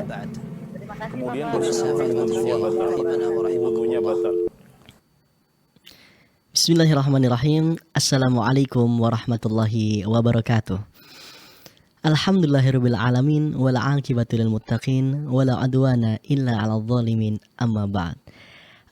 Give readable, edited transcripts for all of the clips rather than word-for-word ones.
بعد. Kemudian Pemirsa wudunya batal. Wudunya batal. Bismillahirrahmanirrahim. Assalamualaikum warahmatullahi wabarakatuh. Alhamdulillahirabbil alamin wal 'aqibatu lil muttaqin wala adwana illa 'alal zalimin amma ba'd.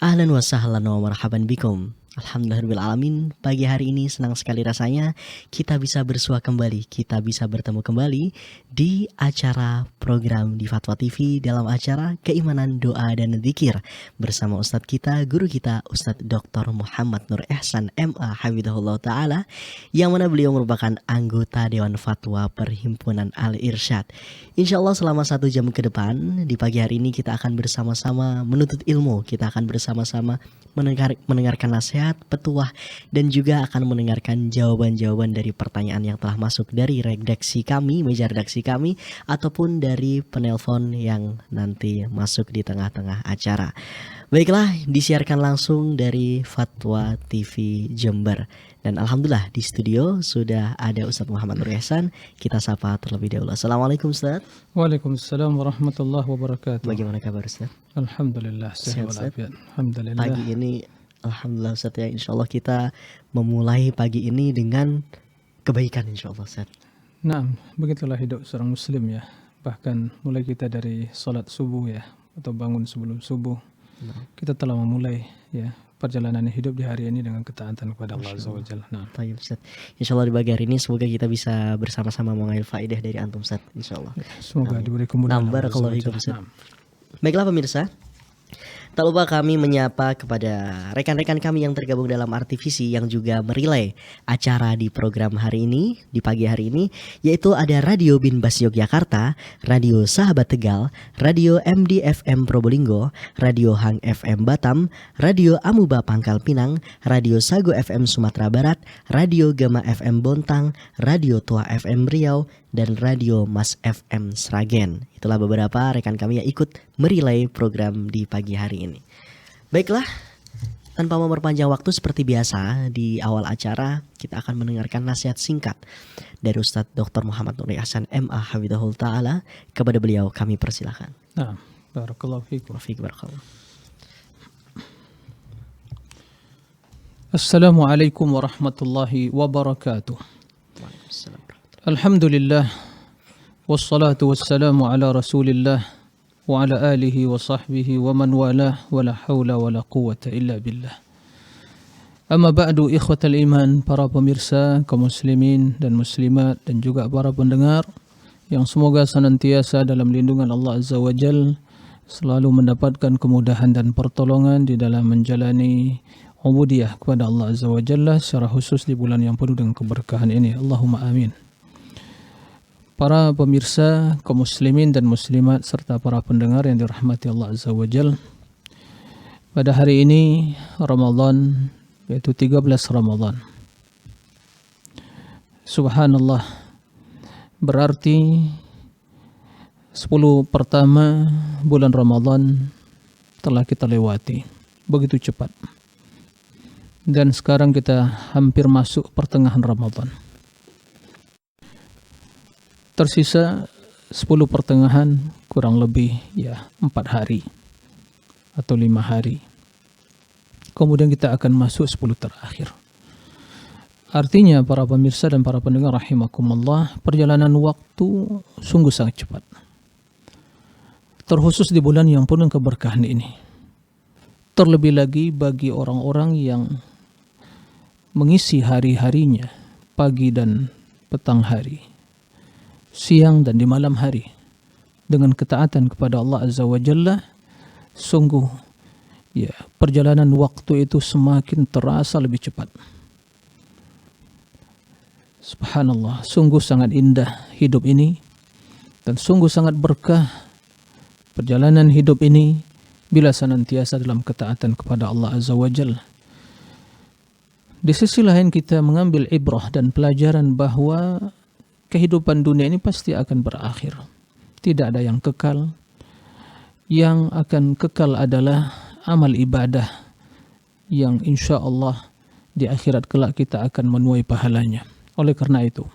Ahlan wa sahlan wa marhaban bikum. Alhamdulillahirabbil alamin. Pagi hari ini senang sekali rasanya kita bisa bersua kembali, kita bisa bertemu kembali di acara program di Fatwa TV dalam acara Keimanan, Doa dan Zikir bersama Ustadz kita, guru kita Ustadz Dr. Muhammad Nur Ihsan MA Hafizahullah Ta'ala, yang mana beliau merupakan anggota Dewan Fatwa Perhimpunan Al-Irsyad. Insya Allah selama 1 jam ke depan di pagi hari ini kita akan bersama-sama menuntut ilmu, kita akan bersama-sama mendengarkan nasihat, petuah, dan juga akan mendengarkan jawaban-jawaban dari pertanyaan yang telah masuk dari redaksi kami, meja redaksi kami, ataupun dari penelpon yang nanti masuk di tengah-tengah acara. Baiklah, disiarkan langsung dari Fatwa TV Jember. Dan alhamdulillah di studio sudah ada Ustadz Muhammad Nur Ihsan. Kita sapa terlebih dahulu. Assalamualaikum Ustadz. Waalaikumsalam warahmatullahi wabarakatuh. Bagaimana kabar Ustadz? Alhamdulillah, sehat walafiat. Alhamdulillah. Pagi ini alhamdulillah Ustadz ya, insya Allah kita memulai pagi ini dengan kebaikan insya Allah Ustadz. Nah, begitulah hidup seorang muslim ya. Bahkan mulai kita dari sholat subuh ya, atau bangun sebelum subuh, kita telah memulai ya perjalanan hidup di hari ini dengan ketaatan kepada Allah Azza wa Jalla. Nah, baik Ustadz. Insya Allah di pagi hari ini semoga kita bisa bersama-sama mengambil faedah dari antum Ustadz. Insya Allah. Semoga diberi kemudahan. Barakallahu fikum Ustadz. Baiklah pemirsa, tak lupa kami menyapa kepada rekan-rekan kami yang tergabung dalam RTVC yang juga merilai acara di program hari ini, di pagi hari ini, yaitu ada Radio Binbas Yogyakarta, Radio Sahabat Tegal, Radio MDFM Probolinggo, Radio Hang FM Batam, Radio Amuba Pangkal Pinang, Radio Sago FM Sumatera Barat, Radio Gama FM Bontang, Radio Tua FM Riau, dan Radio Mas FM Sragen. Itulah beberapa rekan kami yang ikut merilai program di pagi hari ini. Baiklah, tanpa memperpanjang waktu seperti biasa di awal acara kita akan mendengarkan nasihat singkat dari Ustadz Dr. Muhammad Nur Ihsan MA Hafizahullah Ta'ala. Kepada beliau kami persilahkan. Nah, barakallahu fikum. Barakallahu. Assalamualaikum warahmatullahi wabarakatuh. Waalaikumsalam. Alhamdulillah, wassalatu wassalamu ala rasulillah wa ala alihi wa sahbihi wa man walah wa la hawla wa la quwata illa billah. Amma ba'du, ikhwatal iman, para pemirsa kaum muslimin dan muslimat dan juga para pendengar yang semoga senantiasa dalam lindungan Allah Azza wa Jal, selalu mendapatkan kemudahan dan pertolongan di dalam menjalani ubudiyah kepada Allah Azza wa Jalla, secara khusus di bulan yang penuh dengan keberkahan ini. Allahumma amin. Para pemirsa kaum muslimin dan muslimat serta para pendengar yang dirahmati Allah Azza wa Jal, pada hari ini Ramadan, yaitu 13 Ramadan. Subhanallah, berarti 10 pertama bulan Ramadan telah kita lewati begitu cepat. Dan sekarang kita hampir masuk pertengahan Ramadan. Tersisa 10 pertengahan, kurang lebih ya 4 hari atau 5 hari. Kemudian kita akan masuk 10 terakhir. Artinya para pemirsa dan para pendengar rahimakumullah, perjalanan waktu sungguh sangat cepat. Terkhusus di bulan yang penuh keberkahan ini. Terlebih lagi bagi orang-orang yang mengisi hari-harinya, pagi dan petang hari, siang dan di malam hari, dengan ketaatan kepada Allah Azza wa Jalla, sungguh ya perjalanan waktu itu semakin terasa lebih cepat. Subhanallah, sungguh sangat indah hidup ini dan sungguh sangat berkah perjalanan hidup ini bila senantiasa dalam ketaatan kepada Allah Azza wa Jalla. Di sisi lain kita mengambil ibrah dan pelajaran bahwa kehidupan dunia ini pasti akan berakhir. Tidak ada yang kekal. Yang akan kekal adalah amal ibadah yang insya Allah di akhirat kelak kita akan menuai pahalanya. Oleh karena itu,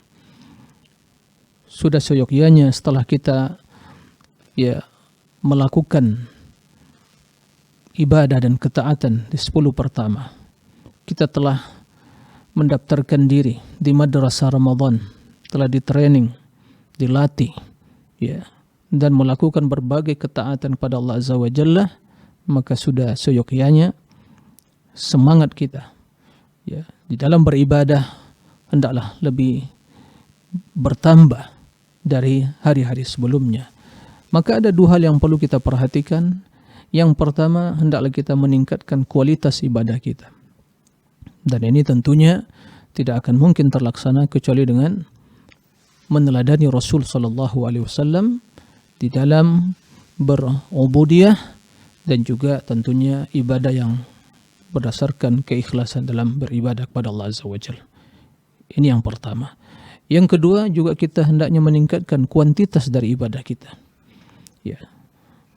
sudah seyogyanya setelah kita ya melakukan ibadah dan ketaatan di 10 pertama, kita telah mendaftarkan diri di madrasah Ramadan, telah di-training, dilatih, ya, dan melakukan berbagai ketaatan kepada Allah Azza wa Jalla, maka sudah seyogyanya semangat kita, ya, di dalam beribadah hendaklah lebih bertambah dari hari-hari sebelumnya. Maka ada 2 hal yang perlu kita perhatikan. Yang pertama, hendaklah kita meningkatkan kualitas ibadah kita. Dan ini tentunya tidak akan mungkin terlaksana kecuali dengan meneladani Rasul sallallahu alaihi wasallam di dalam berubudiyah dan juga tentunya ibadah yang berdasarkan keikhlasan dalam beribadah kepada Allah Azza wa Jalla. Ini yang pertama. Yang kedua, juga kita hendaknya meningkatkan kuantitas dari ibadah kita. Ya,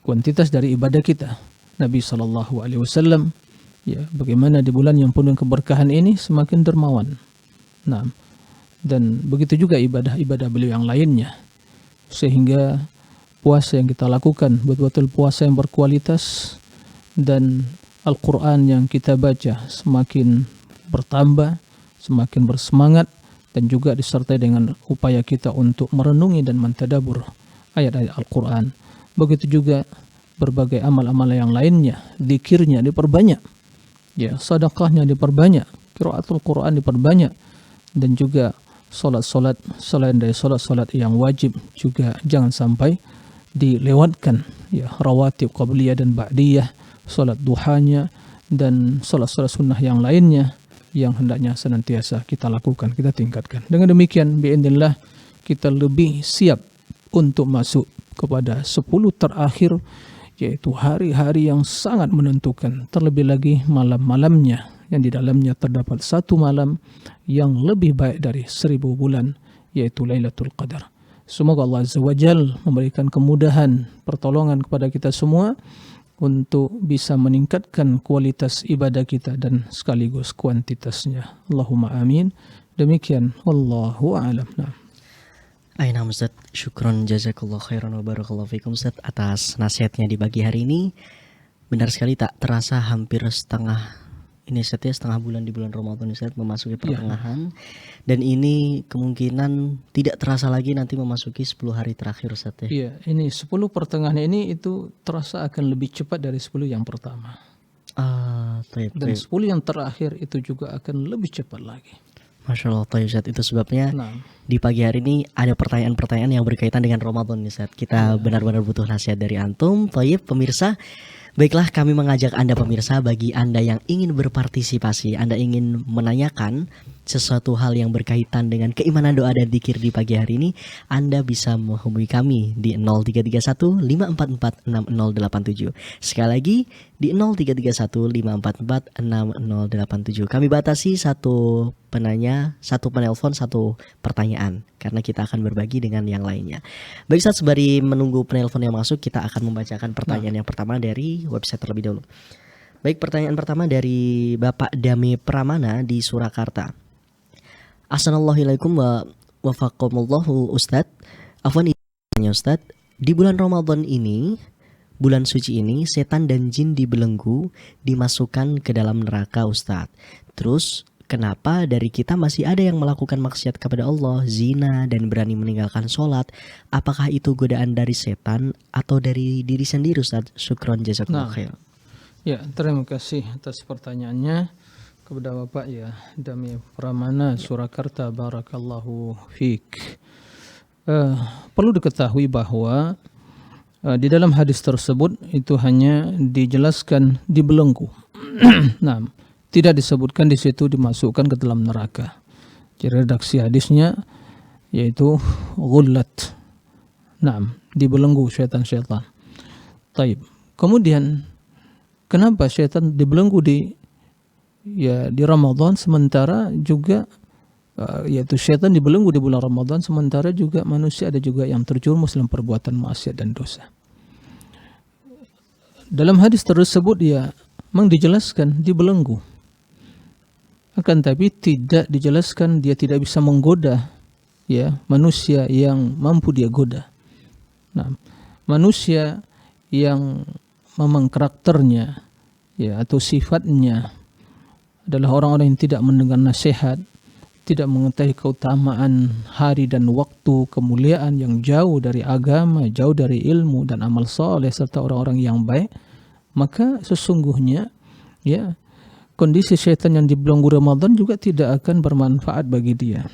kuantitas dari ibadah kita. Nabi sallallahu alaihi wasallam, ya, bagaimana di bulan yang penuh keberkahan ini semakin dermawan. Nah, dan begitu juga ibadah-ibadah beliau yang lainnya. Sehingga puasa yang kita lakukan betul-betul puasa yang berkualitas, dan Al-Quran yang kita baca semakin bertambah, semakin bersemangat, dan juga disertai dengan upaya kita untuk merenungi dan mentadabur ayat-ayat Al-Quran. Begitu juga berbagai amal-amal yang lainnya, zikirnya diperbanyak, ya, sedekahnya diperbanyak, qiraatul Quran diperbanyak, dan juga solat-solat selain dari solat-solat yang wajib juga jangan sampai dilewatkan, ya, rawatib qabliyah dan ba'diyah, solat duhanya, dan solat-solat sunnah yang lainnya yang hendaknya senantiasa kita lakukan, kita tingkatkan. Dengan demikian, bi'idznillah, kita lebih siap untuk masuk kepada 10 terakhir, yaitu hari-hari yang sangat menentukan, terlebih lagi malam-malamnya, yang di dalamnya terdapat 1 malam yang lebih baik dari 1000 bulan, yaitu Lailatul Qadar. Semoga Allah Azza wa Jalla memberikan kemudahan, pertolongan kepada kita semua untuk bisa meningkatkan kualitas ibadah kita dan sekaligus kuantitasnya. Allahumma amin. Demikian, wallahu a'lam. Nah. Aina Ustaz, syukron jazakallah khairan wa barakallahu fikum Ustaz atas nasihatnya di pagi hari ini. Benar sekali, tak terasa hampir setengah bulan di bulan Ramadan Ustaz, memasuki pertengahan, dan ini kemungkinan tidak terasa lagi nanti memasuki 10 hari terakhir Ustaz ya. Iya, ini 10 pertengahan ini itu terasa akan lebih cepat dari 10 yang pertama. Dan 10 yang terakhir itu juga akan lebih cepat lagi. Masya Allah, Ustaz. Itu sebabnya di pagi hari ini ada pertanyaan-pertanyaan yang berkaitan dengan Ramadan Ustaz. Kita benar-benar butuh nasihat dari antum. Tayyib, pemirsa. Baiklah, kami mengajak Anda pemirsa, bagi Anda yang ingin berpartisipasi, Anda ingin menanyakan sesuatu hal yang berkaitan dengan keimanan, doa dan dzikir di pagi hari ini, Anda bisa menghubungi kami di 0331 544 6087. Sekali lagi di 0331 544 6087. Kami batasi satu penelpon, satu pertanyaan, karena kita akan berbagi dengan yang lainnya. Baik Ustaz, sembari menunggu penelpon yang masuk, kita akan membacakan pertanyaan yang pertama dari website terlebih dahulu. Baik, pertanyaan pertama dari Bapak Dame Pramana di Surakarta. Assalamualaikum wa wafaqakumullahu Ustadz. Afwan Ustadz, di bulan Ramadan ini, bulan suci ini, setan dan jin dibelenggu, dimasukkan ke dalam neraka Ustadz. Terus kenapa dari kita masih ada yang melakukan maksiat kepada Allah, zina, dan berani meninggalkan sholat? Apakah itu godaan dari setan atau dari diri sendiri Ustadz? Syukron jazakallahu khair. Ya, terima kasih atas pertanyaannya kepada Bapak ya Dami Pramana Surakarta, barakallahu fiik. Perlu diketahui bahwa di dalam hadis tersebut itu hanya dijelaskan dibelenggu. Nah, tidak disebutkan di situ dimasukkan ke dalam neraka. Jadi redaksi hadisnya yaitu ghullat. Nah, dibelenggu syaitan-syaitan. Taib. Kemudian kenapa syaitan dibelenggu di Ramadan, sementara juga yaitu syaitan dibelenggu di bulan Ramadan, sementara juga manusia ada juga yang terjerumus dalam perbuatan maksiat dan dosa. Dalam hadis tersebut memang dijelaskan dibelenggu, akan tapi tidak dijelaskan dia tidak bisa menggoda manusia yang mampu dia goda. Nah, manusia yang memang karakternya ya atau sifatnya adalah orang-orang yang tidak mendengar nasihat, tidak mengetahui keutamaan hari dan waktu kemuliaan yang jauh dari agama, jauh dari ilmu dan amal soleh serta orang-orang yang baik, maka sesungguhnya ya kondisi syaitan yang di belenggu Ramadan juga tidak akan bermanfaat bagi dia.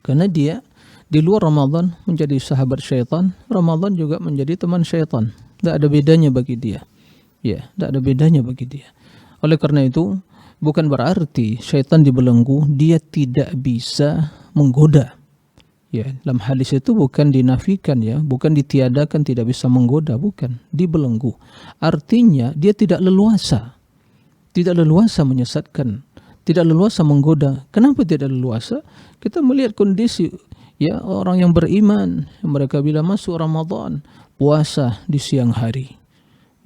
Karena dia di luar Ramadan menjadi sahabat syaitan, Ramadan juga menjadi teman syaitan. Tidak ada bedanya bagi dia. Ya, tidak ada bedanya bagi dia. Oleh karena itu, bukan berarti syaitan dibelenggu dia tidak bisa menggoda. Ya, dalam hadis itu bukan dinafikan ya, bukan ditiadakan tidak bisa menggoda, bukan, dibelenggu. Artinya dia tidak leluasa. Tidak leluasa menyesatkan, tidak leluasa menggoda. Kenapa tidak leluasa? Kita melihat kondisi ya orang yang beriman, mereka bila masuk Ramadan, puasa di siang hari.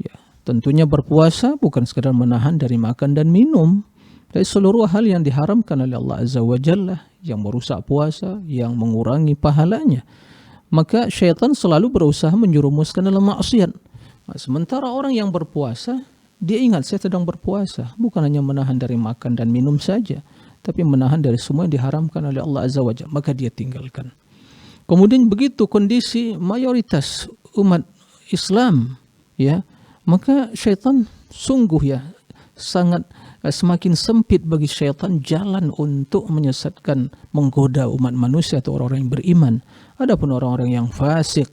Ya, tentunya berpuasa bukan sekadar menahan dari makan dan minum, dari seluruh hal yang diharamkan oleh Allah Azza wa Jalla, yang merusak puasa, yang mengurangi pahalanya. Maka syaitan selalu berusaha menjerumuskan dalam maksiat. Sementara orang yang berpuasa, dia ingat saya sedang berpuasa, bukan hanya menahan dari makan dan minum saja, tapi menahan dari semua yang diharamkan oleh Allah Azza wa Jalla, maka dia tinggalkan. Kemudian begitu kondisi mayoritas umat Islam, ya, maka syaitan sungguh ya sangat semakin sempit bagi syaitan jalan untuk menyesatkan, menggoda umat manusia atau orang-orang yang beriman. Adapun orang-orang yang fasik,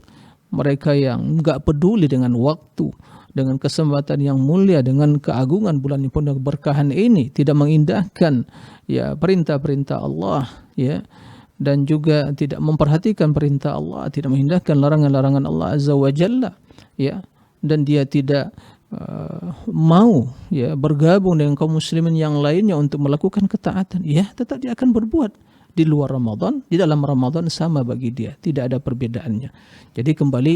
mereka yang enggak peduli dengan waktu, dengan kesempatan yang mulia, dengan keagungan bulan yang penuh keberkahan ini, tidak mengindahkan ya perintah-perintah Allah, ya, dan juga tidak memperhatikan perintah Allah, tidak mengindahkan larangan-larangan Allah Azza wa Jalla, ya, dan dia tidak mau ya bergabung dengan kaum muslimin yang lainnya untuk melakukan ketaatan, ya tetap dia akan berbuat di luar Ramadan, di dalam Ramadan sama bagi dia, tidak ada perbedaannya. Jadi kembali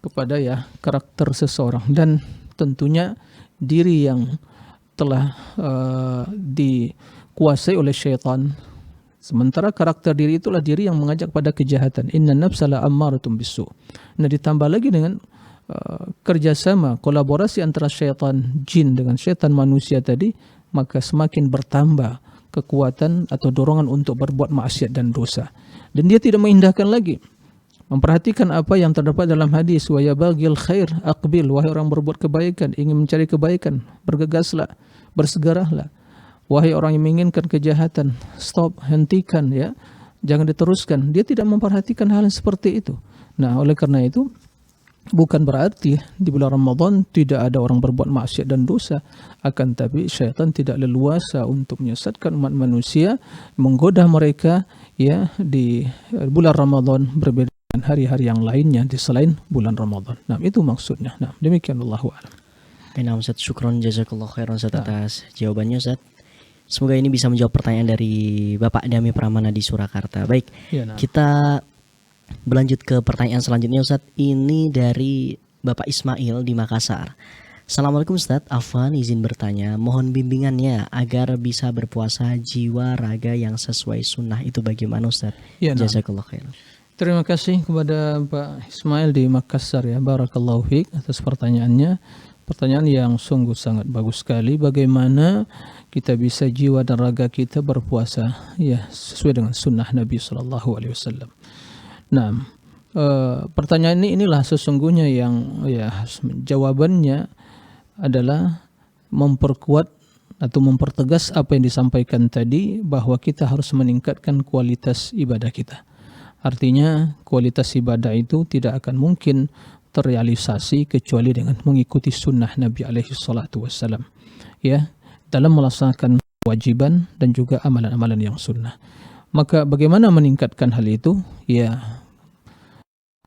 kepada ya karakter seseorang dan tentunya diri yang telah dikuasai oleh syaitan. Sementara karakter diri itulah diri yang mengajak pada kejahatan. Inna nafsa la ammaratun bisu. Nah ditambah lagi dengan kerjasama, kolaborasi antara syaitan jin dengan syaitan manusia tadi, maka semakin bertambah kekuatan atau dorongan untuk berbuat maksiat dan dosa. Dan dia tidak mengindahkan lagi, memperhatikan apa yang terdapat dalam hadis, wa yabagil khair aqbil, wahai orang berbuat kebaikan, ingin mencari kebaikan, bergegaslah, bersegeralah. Wahai orang yang menginginkan kejahatan, stop, hentikan ya, jangan diteruskan. Dia tidak memperhatikan hal yang seperti itu. Nah, oleh karena itu bukan berarti di bulan Ramadan tidak ada orang berbuat maksiat dan dosa, akan tapi syaitan tidak leluasa untuk menyesatkan umat manusia, menggoda mereka ya di bulan Ramadan berbeda dengan hari-hari yang lainnya di selain bulan Ramadan. Nah, itu maksudnya. Nah, demikian Allahu a'lam. Nah, Ustaz, syukron jazakallah khairan Ustaz atas jawabannya Ustaz. Semoga ini bisa menjawab pertanyaan dari Bapak Dami Pramana di Surakarta. Baik, Ya, nah. kita berlanjut ke pertanyaan selanjutnya Ustaz. Ini dari Bapak Ismail di Makassar. Assalamualaikum Ustaz, Afwan izin bertanya, mohon bimbingannya agar bisa berpuasa jiwa raga yang sesuai sunnah itu bagaimana Ustaz? Ya, nah. Jazakallah khairan. Terima kasih kepada Pak Ismail di Makassar ya, barakallahu fiik atas pertanyaannya. Pertanyaan yang sungguh sangat bagus sekali. Bagaimana kita bisa jiwa dan raga kita berpuasa ya sesuai dengan sunnah Nabi SAW. Nah, pertanyaan inilah sesungguhnya yang ya jawabannya adalah memperkuat atau mempertegas apa yang disampaikan tadi, bahwa kita harus meningkatkan kualitas ibadah kita. Artinya kualitas ibadah itu tidak akan mungkin terrealisasi kecuali dengan mengikuti sunnah Nabi SAW ya dalam melaksanakan kewajiban dan juga amalan-amalan yang sunnah. Maka bagaimana meningkatkan hal itu? Ya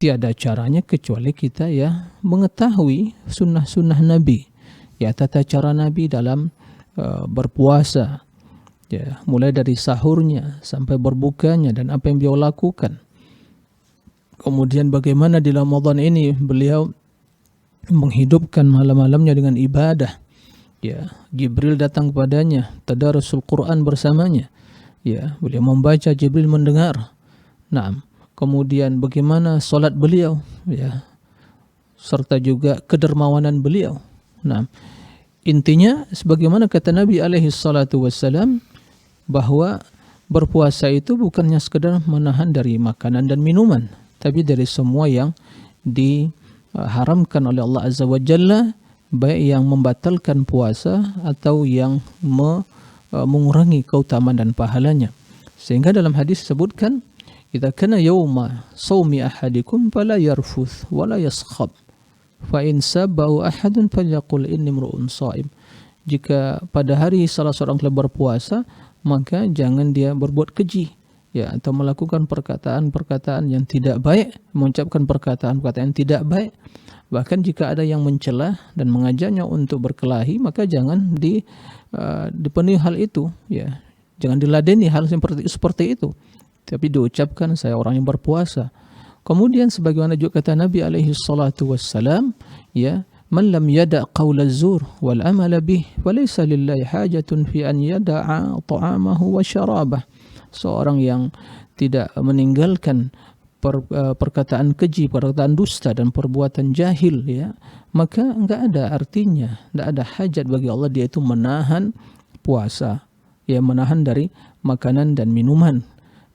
tiada caranya kecuali kita ya mengetahui sunnah-sunnah Nabi, ya tata cara Nabi dalam berpuasa, ya mulai dari sahurnya sampai berbukanya dan apa yang beliau lakukan. Kemudian bagaimana di Ramadan ini beliau menghidupkan malam-malamnya dengan ibadah. Ya, Jibril datang kepadanya, tadarusul Quran bersamanya. Ya, beliau membaca, Jibril mendengar. Nah, kemudian bagaimana salat beliau? Ya, serta juga kedermawanan beliau. Nah, intinya sebagaimana kata Nabi alaihi salatu wassalam bahwa berpuasa itu bukannya sekedar menahan dari makanan dan minuman, tapi dari semua yang diharamkan oleh Allah Azza wa Jalla, baik yang membatalkan puasa atau yang mengurangi keutamaan dan pahalanya. Sehingga dalam hadis disebutkan, idza kana yauma shaumi ahadikum fala yarfuth wala yaskhab fa in sabahu ahadun falyaqul inni imru'un shaim. Jika pada hari salah seorang telah berpuasa, maka jangan dia berbuat keji, ya, atau melakukan perkataan-perkataan yang tidak baik, mengucapkan perkataan-perkataan yang tidak baik. Bahkan jika ada yang mencela dan mengajaknya untuk berkelahi, maka jangan dipenuhi hal itu, ya. Jangan diladeni hal seperti itu. Tapi diucapkan, saya orang yang berpuasa. Kemudian sebagaimana juga kata Nabi alaihi salatu wassalam, ya, man lam yada' qawla zur wal amala bih walaysa lillahi hajatun fi an yada'a ta'amahu wa syarabah. Seorang yang tidak meninggalkan perkataan keji, perkataan dusta dan perbuatan jahil, ya, maka enggak ada artinya, enggak ada hajat bagi Allah dia itu menahan puasa, ya, menahan dari makanan dan minuman,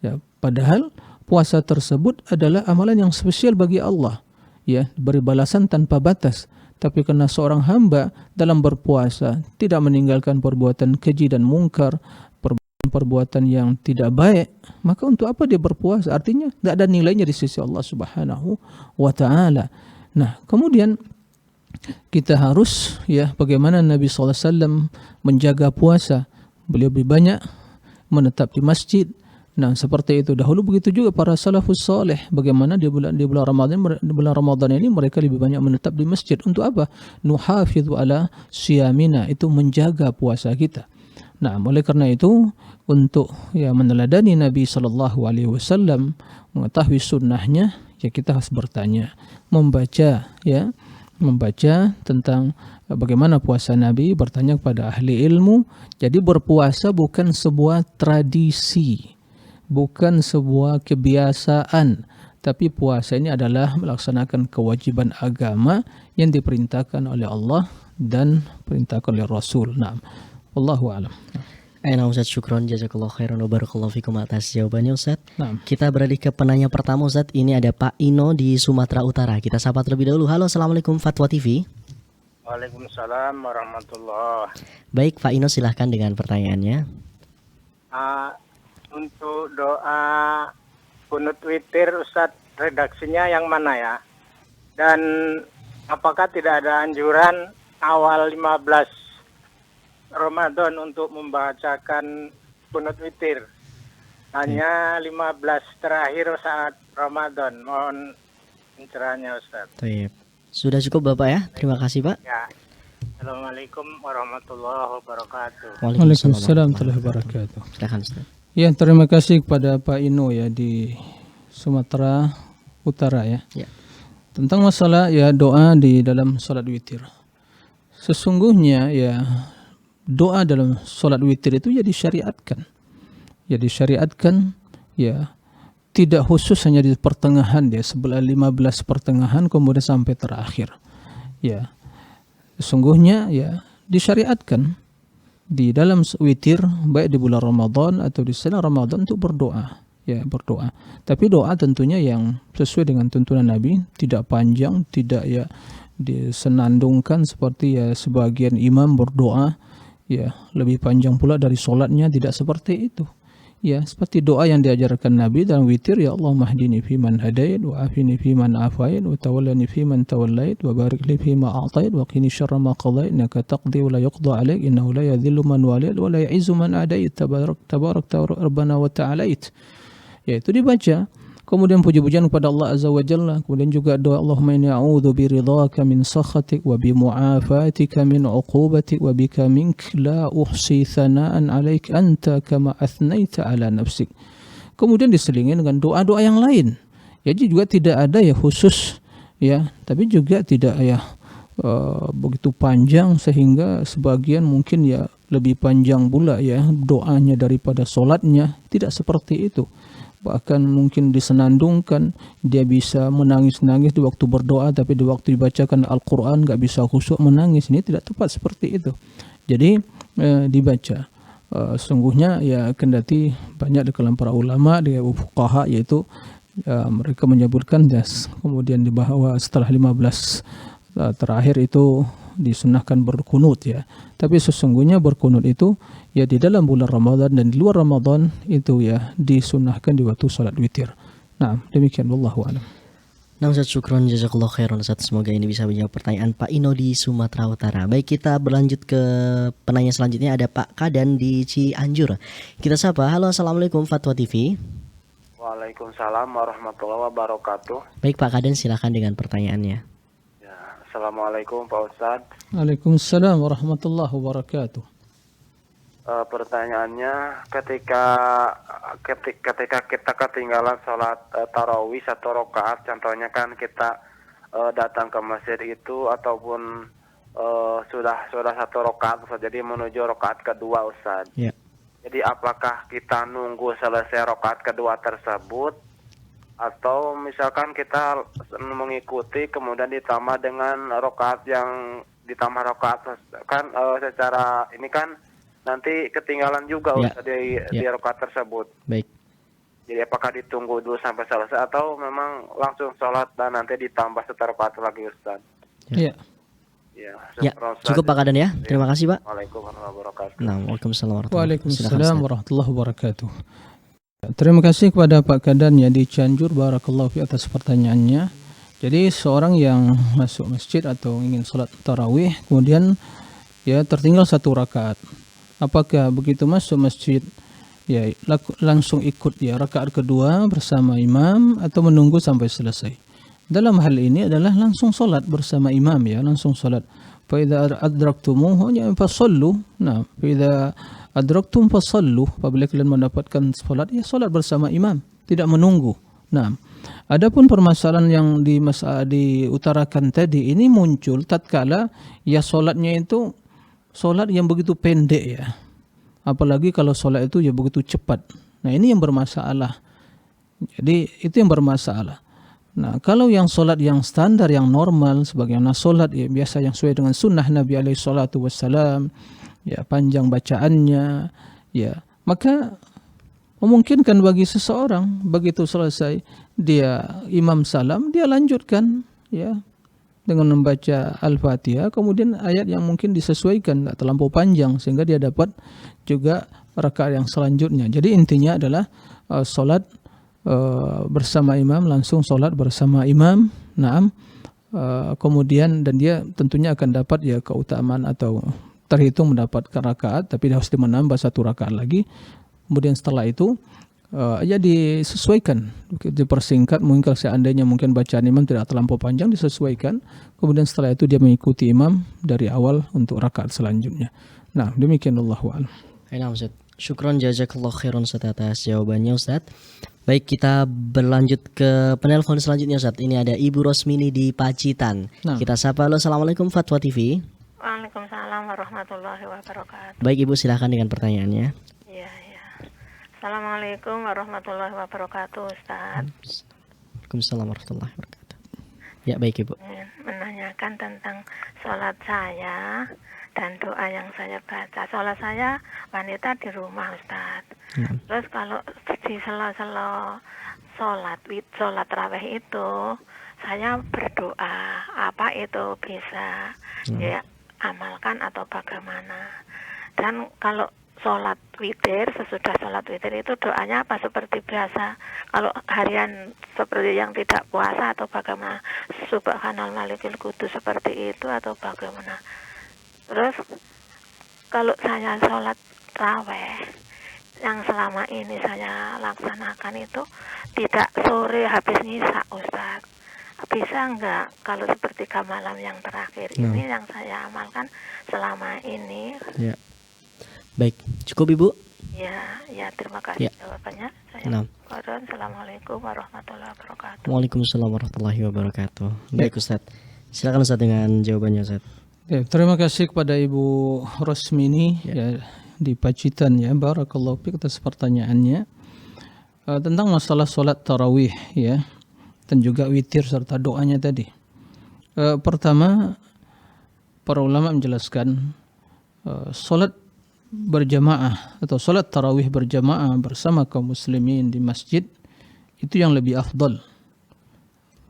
ya. Padahal puasa tersebut adalah amalan yang spesial bagi Allah, ya, beri balasan tanpa batas. Tapi karena seorang hamba dalam berpuasa tidak meninggalkan perbuatan keji dan mungkar, perbuatan yang tidak baik, maka untuk apa dia berpuasa? Artinya tidak ada nilainya di sisi Allah Subhanahu wa Ta'ala. Nah, kemudian kita harus, ya, bagaimana Nabi SAW menjaga puasa. Beliau lebih banyak menetap di masjid. Nah, seperti itu dahulu, begitu juga para salafus saleh, bagaimana di bulan Ramadan ini mereka lebih banyak menetap di masjid. Untuk apa? Nuhafidhu ala siyamina, itu menjaga puasa kita. Nah, oleh karena itu, untuk, ya, meneladani Nabi sallallahu alaihi wasallam, mengetahui sunnahnya, ya, kita harus bertanya, membaca tentang bagaimana puasa Nabi, bertanya kepada ahli ilmu. Jadi berpuasa bukan sebuah tradisi, bukan sebuah kebiasaan, tapi puasa ini adalah melaksanakan kewajiban agama yang diperintahkan oleh Allah dan perintahkan oleh Rasul. Nah, wallahu a'lam. Aina Ustaz, syukron, jazakallah khairan wa barakallahu fikum atas jawabannya Ustaz. Nah, Kita beralih ke penanya pertama Ustaz. Ini ada Pak Ino di Sumatera Utara. Kita sapa terlebih dahulu. Halo, Assalamualaikum Fatwa TV. Waalaikumsalam warahmatullahi. Baik, Pak Ino silahkan dengan pertanyaannya. Untuk doa kunut witir, Ustadz, redaksinya yang mana ya? Dan apakah tidak ada anjuran awal 15 Ramadan untuk membacakan kunut witir? Hanya 15 terakhir saat Ramadan. Mohon pencerahannya, Ustadz. Baik. Sudah cukup Bapak ya? Terima kasih Pak. Ya. Assalamualaikum warahmatullahi wabarakatuh. Waalaikumsalam warahmatullahi wabarakatuh. Silakan Ustaz. Ya, terima kasih kepada Pak Ino, ya, di Sumatera Utara, ya. Ya. Tentang masalah, ya, doa di dalam salat witir. Sesungguhnya, ya, doa dalam salat witir itu ya disyariatkan. Ya disyariatkan, ya, tidak khusus hanya di pertengahan, ya, 15 pertengahan kemudian sampai terakhir. Ya. Sesungguhnya, ya, disyariatkan di dalam witir, baik di bulan Ramadan atau di selain Ramadan, untuk berdoa, ya, berdoa. Tapi doa tentunya yang sesuai dengan tuntunan Nabi, tidak panjang, tidak, ya, disenandungkan seperti, ya, sebagian imam berdoa, ya, lebih panjang pula dari solatnya, tidak seperti itu. Ya, seperti doa yang diajarkan Nabi dalam witir, ya Allahumma hdini fiman hadait, wa afini fiman afait, wa tawallani fiman tawallait, wa barik li fima a'tait, wa qini syarra ma qadait, innaka taqdi wa la yuqda alaik, innahu la yadhillu man walait, wa la ya'izzu man adait, tabarak rabbana wa ta'alait. Ya, itu dibaca. Kemudian puji-pujian kepada Allah Azza wa Jalla. Kemudian juga doa, Allahumma inni a'udzu biridhaka min sakhatik wa bi mu'afatika min 'uqubatik wa bika mink la uhsi thana'an 'alaik anta kama athnaita 'ala nafsik. Kemudian diselingi dengan doa-doa yang lain. Jadi juga tidak ada, ya, khusus, ya, tapi juga tidak, ya, begitu panjang sehingga sebagian mungkin, ya, lebih panjang pula, ya, doanya daripada solatnya. Tidak seperti itu. bahkan mungkin disenandungkan, dia bisa menangis-nangis di waktu berdoa, tapi di waktu dibacakan Al-Quran nggak bisa khusyuk menangis. Ini tidak tepat seperti itu. Jadi dibaca. Sungguhnya ya kendati banyak di kalangan para ulama, di fuqaha, yaitu mereka menyebutkan kemudian di bawah setelah 15 terakhir itu disunahkan berkunut ya. Tapi sesungguhnya berkunut itu ya di dalam bulan Ramadan dan di luar Ramadan itu ya disunahkan di waktu salat witir. Nah, demikian wallahu a'lam. Nah Ustaz, syukron jazakallah khairan Ustaz. Semoga ini bisa menjawab pertanyaan Pak Ino di Sumatera Utara. Baik, kita berlanjut ke penanya selanjutnya. Ada Pak Kadan di Cianjur. Kita sapa. Halo, assalamualaikum Fatwa TV. Waalaikumsalam warahmatullahi wabarakatuh. Baik Pak Kadan, silakan dengan pertanyaannya. Ya, Assalamualaikum Pak Ustadz. Waalaikumsalam warahmatullahi wabarakatuh. Pertanyaannya, ketika kita ketinggalan sholat tarawih 1 rakaat, contohnya kan kita datang ke masjid itu ataupun sudah 1 rakaat, jadi menuju rakaat kedua Ustadz. Ya. Jadi apakah kita nunggu selesai rakaat kedua tersebut, atau misalkan kita mengikuti kemudian ditambah dengan rakaat yang ditambah rakaat kan secara ini kan nanti ketinggalan juga Ya. Ustaz, di rakaat tersebut. Baik. Jadi apakah ditunggu dulu sampai selesai atau memang langsung sholat dan nanti ditambah 1 rakaat lagi Ustaz? Ya. Ya, Ya, syukran, Ustaz. cukup Pak Kadan ya. Terima kasih Pak. Waalaikumsalam warahmatullahi wabarakatuh. Nah, waalaikumsalam warahmatullahi wabarakatuh. Silakan, Waalaikumsalam Ustaz. warahmatullahi wabarakatuh. Terima kasih kepada Pak Kadan ya di Cianjur, barakallahu fi atas pertanyaannya. Jadi seorang yang masuk masjid atau ingin sholat tarawih kemudian ya tertinggal 1 rakaat. Apakah begitu masuk masjid ya langsung ikut ya rakaat kedua bersama imam atau menunggu sampai selesai? Dalam hal ini adalah langsung sholat bersama imam ya, langsung sholat. Fa idza adraktumuhu fasallu. Nah, fa idza adraktum fasallu. Apabila kalian mendapatkan sholat ya sholat bersama imam, tidak menunggu. Nah, adapun permasalahan yang diutarakan tadi ini muncul tatkala ya sholatnya itu sholat yang begitu pendek ya. Apalagi kalau sholat itu ya begitu cepat. Nah, ini yang bermasalah. Jadi itu yang bermasalah. Nah, kalau yang sholat yang standar, yang normal, sebagaimana sholat ya biasa yang sesuai dengan sunnah Nabi alaihi salatu wassalam, ya panjang bacaannya, ya maka memungkinkan bagi seseorang begitu selesai dia imam salam, dia lanjutkan ya dengan membaca Al-Fatihah, kemudian ayat yang mungkin disesuaikan, tidak terlampau panjang sehingga dia dapat juga rakaat yang selanjutnya. Jadi intinya adalah sholat bersama imam, langsung sholat bersama imam. Naam. Kemudian dan dia tentunya akan dapat ya keutamaan atau terhitung mendapatkan rakaat, tapi dia harus menambah 1 rakaat lagi. Kemudian setelah itu ya disesuaikan, dipersingkat, mungkin kalau seandainya mungkin bacaan imam tidak terlampau panjang disesuaikan. Kemudian setelah itu dia mengikuti imam dari awal untuk rakaat selanjutnya. Nah, demikian Allahu a'lam. Nah, Ustaz. Syukron jazakallah khairan Ustaz atas jawabannya Ustaz. Baik, kita berlanjut ke penelpon selanjutnya Ustaz. Ini ada Ibu Rosmini di Pacitan. Nah. Kita sapa. Halo, assalamualaikum Fatwa TV. Waalaikumsalam warahmatullahi wabarakatuh. Baik Ibu, silahkan dengan pertanyaannya. Iya. Assalamualaikum warahmatullahi wabarakatuh, Ustaz. Waalaikumsalam warahmatullahi wabarakatuh. Ya, baik Ibu. Menanyakan tentang sholat saya dan doa yang saya baca. Sholat saya wanita di rumah, Ustaz. Terus kalau di sela-sela sholat raweh itu saya berdoa, apa itu bisa ya amalkan atau bagaimana? Dan kalau sholat witir, sesudah sholat witir itu doanya apa seperti biasa? Kalau harian seperti yang tidak puasa atau bagaimana? Subhanal malikil kudus seperti itu atau bagaimana? Terus kalau saya sholat raweh yang selama ini saya laksanakan itu tidak sore habis nyisa, Ustaz. Bisa enggak kalau sepertiga malam yang terakhir ini yang saya amalkan selama ini? Ya. Baik, cukup Ibu? Ya, terima kasih jawabannya. Saya Koron. Assalamualaikum warahmatullahi wabarakatuh. Waalaikumsalam warahmatullahi wabarakatuh. Baik Ustaz. Silakan Ustaz dengan jawabannya Ustaz. Ya, terima kasih kepada Ibu Rosmini ya di Pacitan ya. Barakallahu fiik atas pertanyaannya. tentang masalah solat tarawih ya, dan juga witir serta doanya tadi. Pertama, para ulama menjelaskan solat berjamaah atau solat tarawih berjamaah bersama kaum muslimin di masjid itu yang lebih afdal,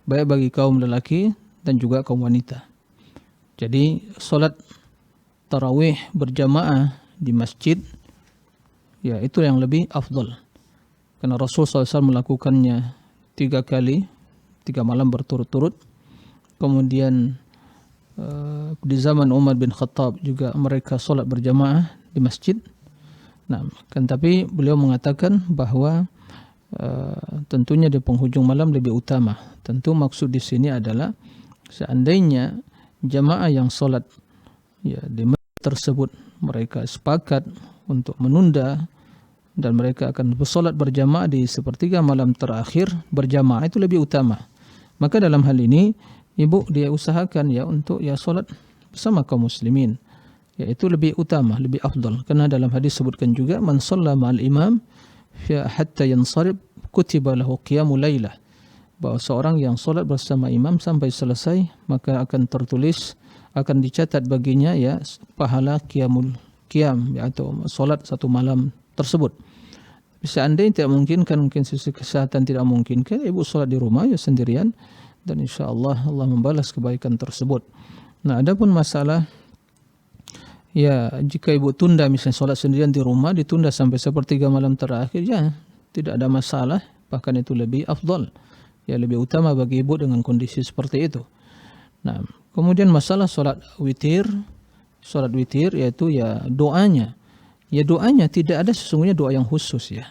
baik bagi kaum lelaki dan juga kaum wanita. Jadi solat tarawih berjamaah di masjid ya itu yang lebih afdal, karena Rasul SAW melakukannya 3 kali 3 malam berturut-turut. Kemudian di zaman Umar bin Khattab juga mereka solat berjamaah di masjid. Nah, kan tapi beliau mengatakan bahwa tentunya di penghujung malam lebih utama. Tentu maksud di sini adalah seandainya jamaah yang solat ya di masjid tersebut mereka sepakat untuk menunda dan mereka akan bersolat berjamaah di sepertiga malam terakhir berjamaah, itu lebih utama. Maka dalam hal ini ibu dia usahakan ya untuk ya solat bersama kaum muslimin. Ya itu lebih utama, lebih afdal. Karena dalam hadis sebutkan juga man shalla ma'al imam hatta yansarib kutiba lahu qiyamul lailah. Bahwa seorang yang solat bersama imam sampai selesai maka akan tertulis, akan dicatat baginya ya pahala qiyam ya, atau solat 1 malam tersebut. Seandainya tidak mungkin, mungkin sisi kesehatan tidak mungkinkan, ibu solat di rumah ya sendirian dan insyaallah Allah membalas kebaikan tersebut. Nah, adapun masalah ya jika ibu tunda misalnya solat sendirian di rumah ditunda sampai sepertiga malam terakhir ya tidak ada masalah, bahkan itu lebih afdal ya, lebih utama bagi ibu dengan kondisi seperti itu. Nah, kemudian masalah solat witir yaitu ya doanya. Ya doanya tidak ada sesungguhnya doa yang khusus ya.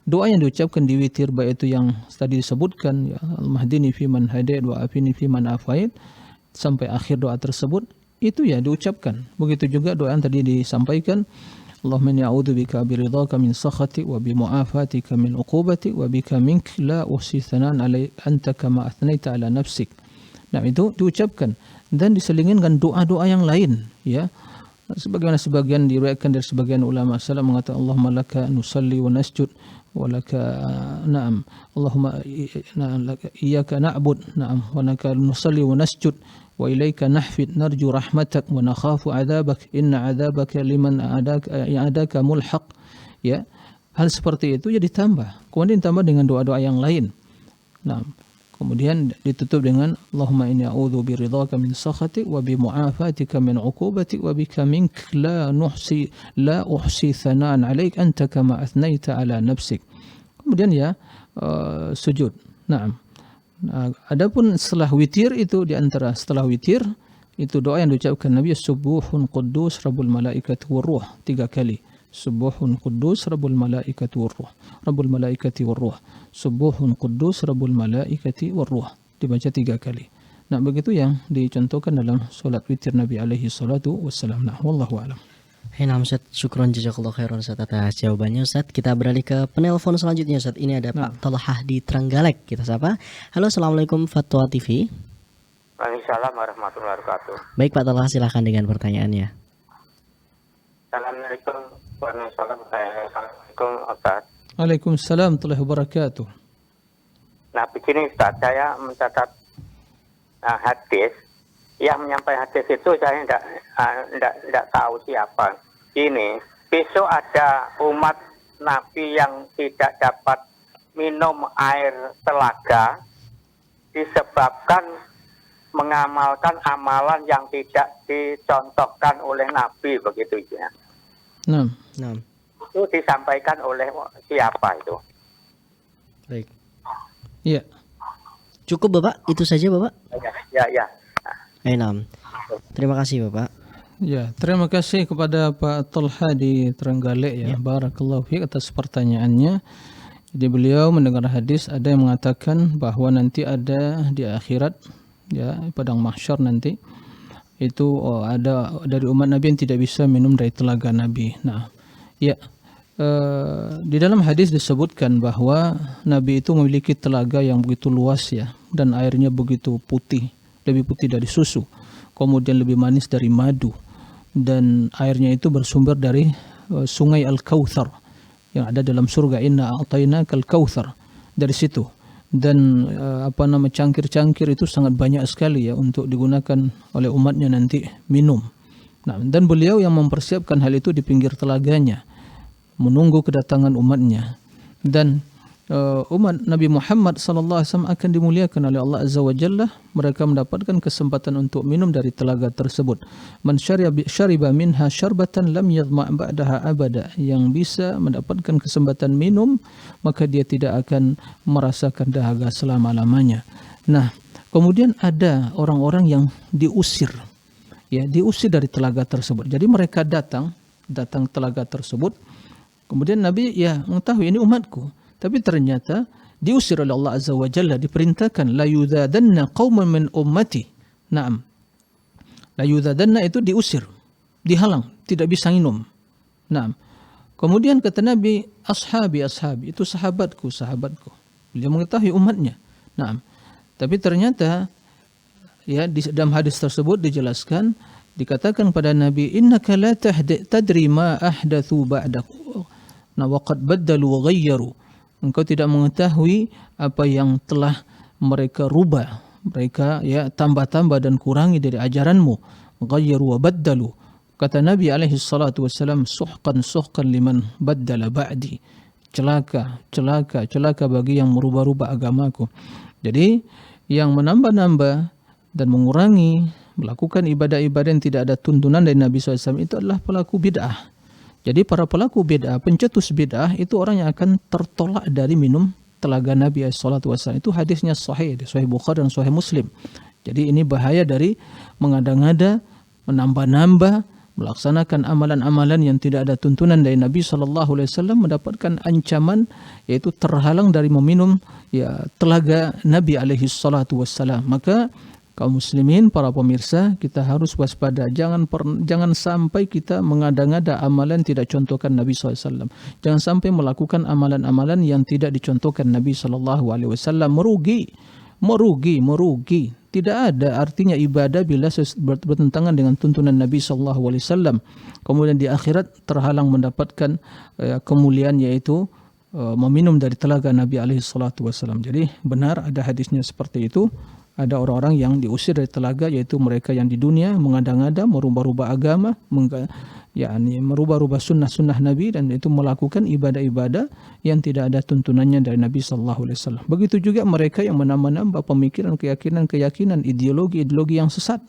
Doa yang diucapkan di witir baik itu yang tadi disebutkan ya al-mahdini fi man hadait wa afini fi man afait sampai akhir doa tersebut itu ya diucapkan. Begitu juga doa yang tadi disampaikan, Allahumma inni a'udzubika biridhaka min sakhatik wa bi mu'afatika min uqubatik wa bika mink la uhsi thanan alai anta kama athnaita ala nafsik. Nah, itu diucapkan dan diselingin dengan doa-doa yang lain ya. Sebagian diriwayatkan dari sebagian ulama salaf mengatakan Allahumma laka nusalli wa nasjud wa laka na'am Allahumma iyyaka na'bud na'am wa laka nusalli wa nasjud wa ilaika nahfid narju rahmatak wa nakhafu adzabak inna adzabaka liman a'adaka mulhaq ya. Hal seperti itu ya ditambah, kemudian ditambah dengan doa-doa yang lain. Nah, kemudian ditutup dengan Allahumma inni a'udzu biridhaka min sakhatik wa bi mu'afatika min 'uqubatik wa bika mink la uhsi thanaan 'alaik anta kama athnaita 'ala nafsik. Kemudian ya sujud. Naam. Nah, adapun setelah witir itu di antara setelah witir itu doa yang diucapkan Nabi subuhun quddus rabbul malaikati waruh 3 kali. Subuhun quddus rabbul malaikati waruh. Rabbul malaikati waruh. Subuhun quddus rabbul malaikati waruh. Dibaca 3 kali. Nah, begitu yang dicontohkan dalam solat witir Nabi alaihi salatu wassalam. Nah, wallahu a'lam. Nah, Ustaz, syukron jazakallahu khairan Ustaz atas jawabannya Ustaz. Kita beralih ke penelpon selanjutnya Ustaz. Ini ada Pak Talhah di Trenggalek. Kita sapa. Halo, Assalamualaikum Fatwa TV. Waalaikumsalam warahmatullahi wabarakatuh. Baik Pak Talhah, silahkan dengan pertanyaannya. Assalamualaikum Assalamualaikum Ustaz. Waalaikumsalam warahmatullahi wabarakatuh. Nah, begini Ustaz, saya mencatat hadis. Yang menyampaikan hadis itu saya tidak tahu siapa. Ini besok ada umat Nabi yang tidak dapat minum air telaga disebabkan mengamalkan amalan yang tidak dicontohkan oleh Nabi, begitu ya. Nah. Itu disampaikan oleh siapa itu? Baik. Iya. Cukup Bapak, itu saja Bapak? Ya. Enam. Terima kasih Bapak. Ya, terima kasih kepada Pak Talha di Trenggalek ya. Barakallahu fiik atas pertanyaannya. Jadi beliau mendengar hadis ada yang mengatakan bahwa nanti ada di akhirat ya, padang mahsyar nanti itu ada dari umat Nabi yang tidak bisa minum dari telaga Nabi. Nah, ya di dalam hadis disebutkan bahwa Nabi itu memiliki telaga yang begitu luas ya, dan airnya begitu putih, lebih putih dari susu, kemudian lebih manis dari madu, dan airnya itu bersumber dari sungai Al-Kautsar. yang ada dalam surga, inna a'tainakal kautsar, dari situ. Dan cangkir-cangkir itu sangat banyak sekali ya untuk digunakan oleh umatnya nanti minum. Nah, dan beliau yang mempersiapkan hal itu di pinggir telaganya, menunggu kedatangan umatnya. Dan umat Nabi Muhammad SAW akan dimuliakan oleh Allah Azza wa Jalla. Mereka mendapatkan kesempatan untuk minum dari telaga tersebut. Man syariba minha syarbatan lam yadma' ba'daha abada. Yang bisa mendapatkan kesempatan minum, maka dia tidak akan merasakan dahaga selama-lamanya. Nah, kemudian ada orang-orang yang diusir, ya, diusir dari telaga tersebut. Jadi mereka datang telaga tersebut. Kemudian Nabi ya mengetahui ini umatku. Tapi ternyata diusir oleh Allah Azza wa Jalla, diperintahkan la yudhadanna qauman min ummati. Naam. La yudhadanna itu diusir, dihalang, tidak bisa minum. Naam. Kemudian kata Nabi, ashabi itu sahabatku. Beliau mengetahui umatnya. Naam. Tapi ternyata ya di dalam hadis tersebut dijelaskan, dikatakan pada Nabi, innaka la tadri ma ahdathu ba'daku. Nah, waqad baddalu wa ghayyaru. Engkau tidak mengetahui apa yang telah mereka rubah, mereka ya tambah-tambah dan kurangi dari ajaranmu. Ghayyaru wa baddalu. Kata Nabi alaihi salatu wasallam, suhqan liman baddala ba'di. Celaka bagi yang merubah-rubah agamaku. Jadi yang menambah-nambah dan mengurangi, melakukan ibadah-ibadah yang tidak ada tuntunan dari Nabi SAW itu adalah pelaku bid'ah. Jadi para pelaku bid'ah, pencetus bid'ah itu orang yang akan tertolak dari minum telaga Nabi SAW. Itu hadisnya sahih, Sahih Bukhari dan Sahih Muslim. Jadi ini bahaya dari mengada-ngada, menambah-nambah, melaksanakan amalan-amalan yang tidak ada tuntunan dari Nabi SAW, mendapatkan ancaman yaitu terhalang dari meminum ya telaga Nabi SAW. Maka kaum muslimin, para pemirsa, kita harus waspada. Jangan sampai kita mengada-ngada amalan tidak contohkan Nabi SAW. Jangan sampai melakukan amalan-amalan yang tidak dicontohkan Nabi SAW. Merugi. Tidak ada artinya ibadah bila bertentangan dengan tuntunan Nabi SAW. Kemudian di akhirat terhalang mendapatkan kemuliaan, yaitu meminum dari telaga Nabi SAW. Jadi benar ada hadisnya seperti itu. Ada orang-orang yang diusir dari telaga, yaitu mereka yang di dunia mengada-ngada, merubah-rubah agama, merubah-rubah sunnah-sunnah Nabi, dan itu melakukan ibadah-ibadah yang tidak ada tuntunannya dari Nabi SAW. Begitu juga mereka yang menambah-nambah pemikiran, keyakinan, ideologi yang sesat.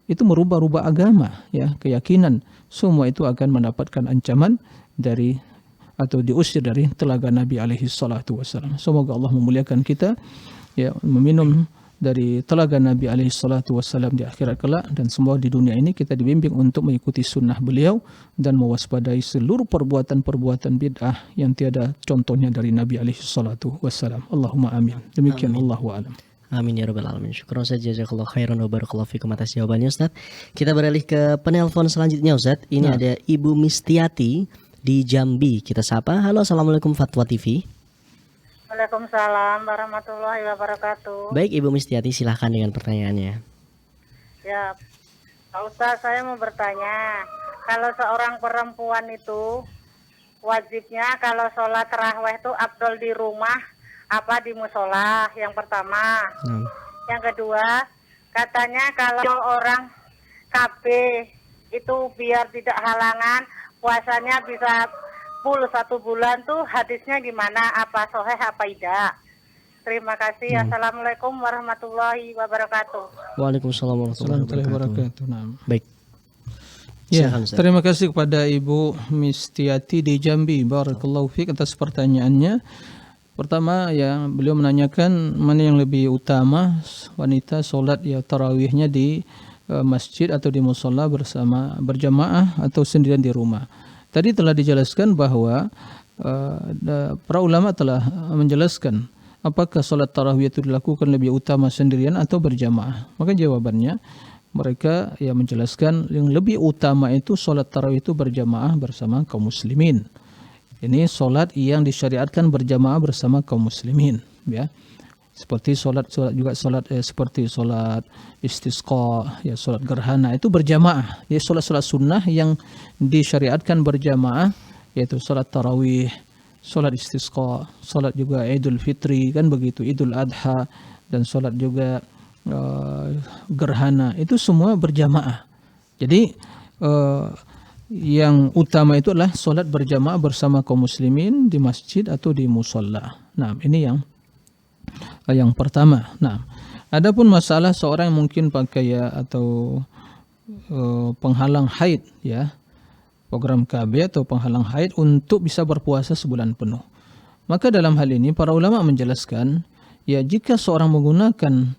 Itu merubah-rubah agama, ya, keyakinan. Semua itu akan mendapatkan ancaman dari atau diusir dari telaga Nabi SAW. Semoga Allah memuliakan kita, ya, meminum dari telaga Nabi SAW di akhirat kelak, dan semua di dunia ini kita dibimbing untuk mengikuti sunnah beliau dan mewaspadai seluruh perbuatan-perbuatan bid'ah yang tiada contohnya dari Nabi SAW. Allahumma amin. Demikian, Allahu a'lam. Amin ya rabbal alamin. Syukran Ustaz, jazakallahu khairan wa barakallahu fikum atas jawabannya Ustaz. Kita beralih ke penelpon selanjutnya Ustaz. Ini ada Ibu Mistiati di Jambi. Kita sapa. Halo, assalamualaikum Fatwa TV. Waalaikumsalam warahmatullahi wabarakatuh. Baik Ibu Mistiati, silahkan dengan pertanyaannya. Ya, Pak Ustaz, saya mau bertanya, kalau seorang perempuan itu wajibnya kalau sholat tarawih itu afdol di rumah apa di musola? Yang pertama. Yang kedua, katanya kalau orang KB itu biar tidak halangan puasanya bisa 1 bulan tuh, hadisnya gimana? Apa sahih apa tidak? Terima kasih. Assalamualaikum warahmatullahi wabarakatuh. Waalaikumsalam warahmatullahi wabarakatuh. Baik. Ya, terima kasih kepada Ibu Mistiati di Jambi. Barakallahu fiik atas pertanyaannya. Pertama, ya, beliau menanyakan mana yang lebih utama, wanita sholat ya tarawihnya di masjid atau di musola bersama berjamaah atau sendirian di rumah. Tadi telah dijelaskan bahwa para ulama telah menjelaskan apakah sholat tarawih itu dilakukan lebih utama sendirian atau berjamaah. Maka jawabannya mereka ya menjelaskan yang lebih utama itu sholat tarawih itu berjamaah bersama kaum muslimin. Ini sholat yang disyariatkan berjamaah bersama kaum muslimin, ya. Seperti seperti sholat istisqa, ya, sholat gerhana itu berjamaah. Ya, sholat sunnah yang disyariatkan berjamaah, yaitu sholat tarawih, Solat istisqa, solat juga Idul Fitri, kan begitu, Idul Adha, dan solat juga gerhana, itu semua berjamaah. Jadi yang utama itu adalah solat berjamaah bersama kaum muslimin di masjid atau di musalla. Nah, ini yang pertama. Nah, adapun masalah seorang yang mungkin pakai atau penghalang haid, ya, program KB atau penghalang haid untuk bisa berpuasa sebulan penuh. Maka dalam hal ini para ulama menjelaskan, ya, jika seorang menggunakan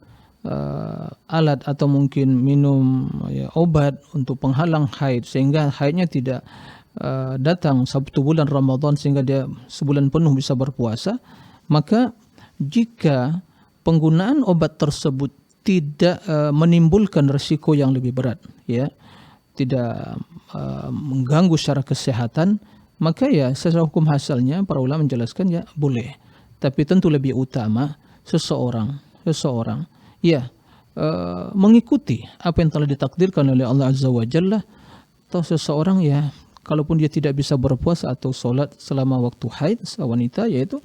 alat atau mungkin minum obat untuk penghalang haid sehingga haidnya tidak datang satu bulan Ramadan sehingga dia sebulan penuh bisa berpuasa, maka jika penggunaan obat tersebut tidak menimbulkan risiko yang lebih berat, ya, tidak mengganggu secara kesehatan, maka ya secara hukum hasilnya para ulama menjelaskan ya boleh. Tapi tentu lebih utama seseorang ya mengikuti apa yang telah ditakdirkan oleh Allah Azza wa Jalla, atau seseorang ya kalaupun dia tidak bisa berpuasa atau sholat selama waktu haid wanita, yaitu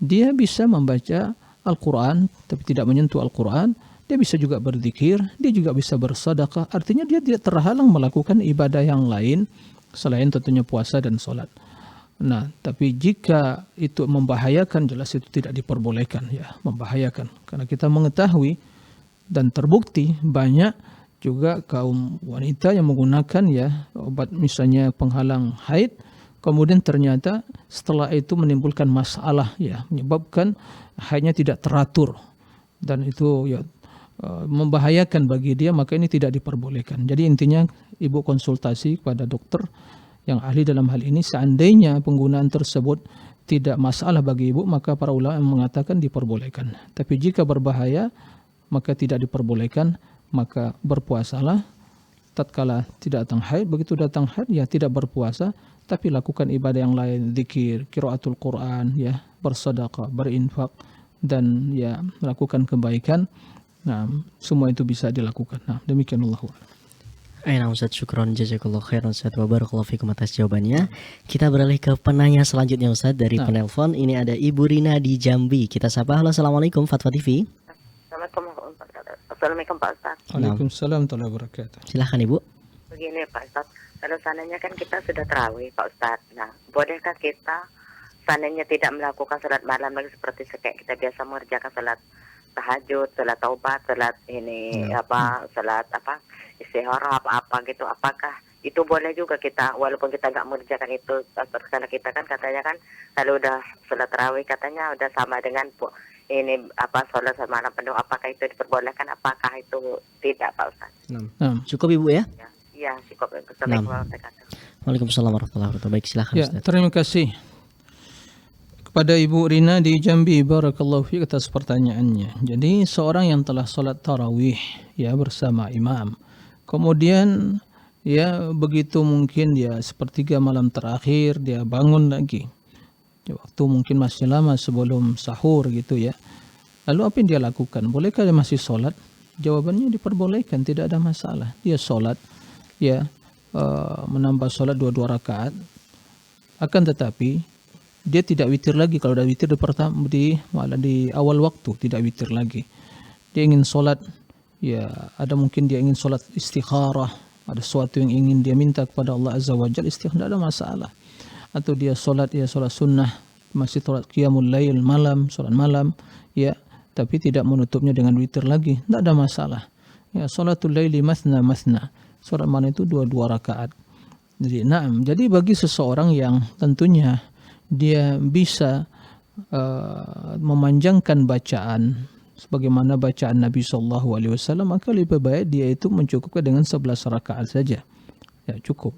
dia bisa membaca Al-Quran tapi tidak menyentuh Al-Quran, dia bisa juga berzikir, dia juga bisa bersedekah, artinya dia tidak terhalang melakukan ibadah yang lain selain tentunya puasa dan sholat. Nah, tapi jika itu membahayakan, jelas itu tidak diperbolehkan, ya, membahayakan, karena kita mengetahui dan terbukti banyak juga kaum wanita yang menggunakan ya obat misalnya penghalang haid, kemudian ternyata setelah itu menimbulkan masalah, ya, menyebabkan haidnya tidak teratur dan itu ya membahayakan bagi dia, maka ini tidak diperbolehkan. Jadi intinya ibu konsultasi kepada dokter yang ahli dalam hal ini. Seandainya penggunaan tersebut tidak masalah bagi ibu, maka para ulama mengatakan diperbolehkan. Tapi jika berbahaya, maka tidak diperbolehkan, maka berpuasalah tatkala tidak datang haid. Begitu datang haid ya tidak berpuasa, tapi lakukan ibadah yang lain, zikir, qiraatul Quran, ya, bersedekah, berinfak, dan ya melakukan kebaikan. Nah, semua itu bisa dilakukan. Nah, demikian Allah. Aina Ustaz, syukron jazakallahu khairan Ustaz wa barakallahu fikum atas jawabannya. Kita beralih ke penanya selanjutnya Ustaz dari penelpon. Ini ada Ibu Rina di Jambi. Kita sapa. Halo, assalamualaikum Fatwa TV. Assalamualaikum Pak Ustaz. Waalaikumsalam warahmatullahi wabarakatuh. Silahkan Ibu. Begini Pak Ustaz, kalau seandainya kan kita sudah tarawih Pak Ustaz. Nah, bolehkah kita seandainya tidak melakukan salat malam lagi seperti kayak kita biasa mengerjakan salat tahajud, salat taubat, salat ini salat istikharah apa gitu, apakah itu boleh juga kita walaupun kita nggak mengerjakan itu, karena kita kan katanya kan kalau udah salat tarawih katanya udah sama dengan ini sholat malam penuh, apakah itu diperbolehkan, apakah itu tidak Pak Ustaz? Cukup Ibu ya? Iya, cukup. Assalamualaikum warahmatullahi wabarakatuh. Waalaikumsalam warahmatullahi wabarakatuh. Baik, silakan Ya, Ustaz. terima kasih kepada Ibu Rina di Jambi, barakallahu fiik atas pertanyaannya. Jadi seorang yang telah sholat tarawih ya bersama imam, kemudian ya begitu mungkin dia sepertiga malam terakhir dia bangun lagi, waktu mungkin masih lama sebelum sahur gitu ya. Lalu apa yang dia lakukan? Bolehkah dia masih sholat? Jawabannya diperbolehkan, tidak ada masalah. Dia sholat, ya, menambah sholat 2 rakaat. Akan tetapi dia tidak witir lagi. Kalau udah witir di awal waktu tidak witir lagi. Dia ingin sholat, ya, ada mungkin dia ingin sholat istikharah, ada sesuatu yang ingin dia minta kepada Allah Azza wa Jalla, istikharah, tidak ada masalah. Atau dia sholat, ya, sholat sunnah, masih sholat qiyamul lail malam, sholat malam, ya, tapi tidak menutupnya dengan witir lagi, tidak ada masalah. Ya, sholatul laili mathna, sholat malam itu 2 rakaat. Jadi bagi seseorang yang tentunya dia bisa memanjangkan bacaan sebagaimana bacaan Nabi SAW, maka lebih baik dia itu mencukupkan dengan 11 rakaat saja, ya, cukup.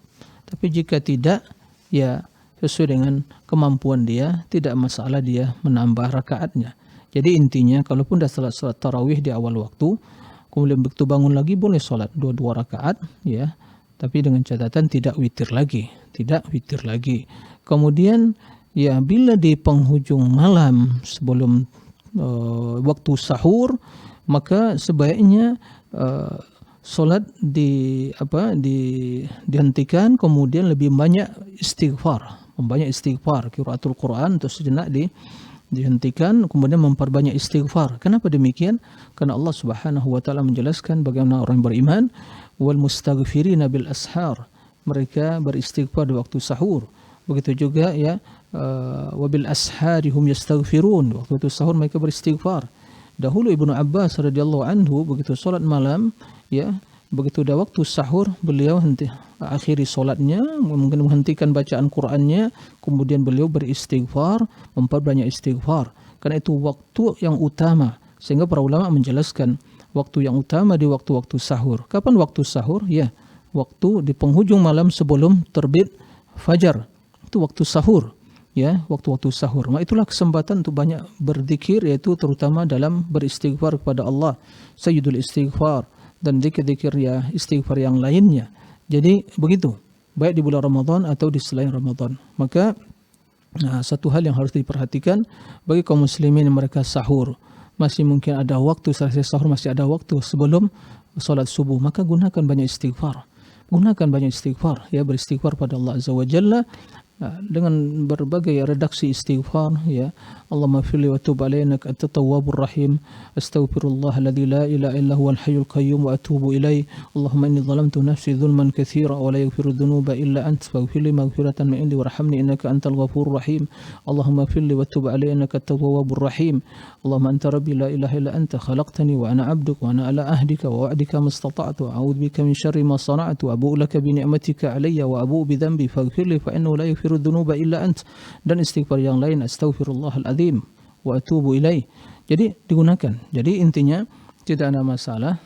Tapi jika tidak, ya sesuai dengan kemampuan dia, tidak masalah dia menambah rakaatnya. Jadi intinya kalaupun dah salat tarawih di awal waktu, kemudian begitu bangun lagi boleh salat 2 rakaat, ya, tapi dengan catatan tidak witir lagi. Kemudian ya bila di penghujung malam sebelum waktu sahur, maka sebaiknya salat dihentikan, kemudian lebih banyak istighfar, membanyak istighfar, qiraatul Quran terus sejenak dihentikan, kemudian memperbanyak istighfar. Kenapa demikian? Karena Allah Subhanahu wa taala menjelaskan bagaimana orang beriman, wal mustaghfirina bil ashar, mereka beristighfar di waktu sahur. Begitu juga ya, wabil ashari hum yastaghfirun, waktu itu sahur mereka beristighfar. Dahulu Ibnu Abbas radhiyallahu anhu begitu salat malam ya, begitu dah waktu sahur beliau akhiri solatnya, mungkin menghentikan bacaan Qur'annya, kemudian beliau beristighfar, memperbanyak istighfar. Karena itu waktu yang utama, sehingga para ulama menjelaskan waktu yang utama di waktu-waktu sahur. Kapan waktu sahur? Ya, waktu di penghujung malam sebelum terbit fajar. Itu waktu sahur. Ya, waktu-waktu sahur. Maka itulah kesempatan untuk banyak berzikir, yaitu terutama dalam beristighfar kepada Allah. Sayyidul istighfar dan zikir-zikir ya istighfar yang lainnya. Jadi begitu, baik di bulan Ramadan atau di selain Ramadan. Maka satu hal yang harus diperhatikan bagi kaum muslimin yang mereka sahur, masih mungkin ada waktu selesai sahur, masih ada waktu sebelum salat subuh, maka gunakan banyak istighfar. Gunakan banyak istighfar, ya, beristighfar pada Allah Azza wa Jalla dengan berbagai redaksi istighfar, ya. Allahumma firli wa tub alaina anta tawwabur rahim, astaghfirullah alladzi la ilaha illa huwal hayyul qayyum wa atubu ilaih. Allahumma inni zalamtu nafsi dzulman katsira wa la yaghfiru dzunuba illa anta faghfir li maghfiratan min indi warhamni innaka antal ghafurur rahim. Allahumma firli wa tub alaina anta tawwabur rahim. Allahumma anta rabbi la ilaha illa anta khalaqtani wa ana 'abduka wa ana ala ahdika wa wa'dika mastata'tu wa a'udzu bika min syarri ma sana'tu wa abu'u laka bi ni'matika alayya wa abu'u bi dhanbi faghfir li fa innahu la yaghfiru dzunuba illa ant. Dan istighfar yang lain, astaghfirullahal azim wa atubu ilaih. Jadi digunakan. Jadi intinya tidak ada masalah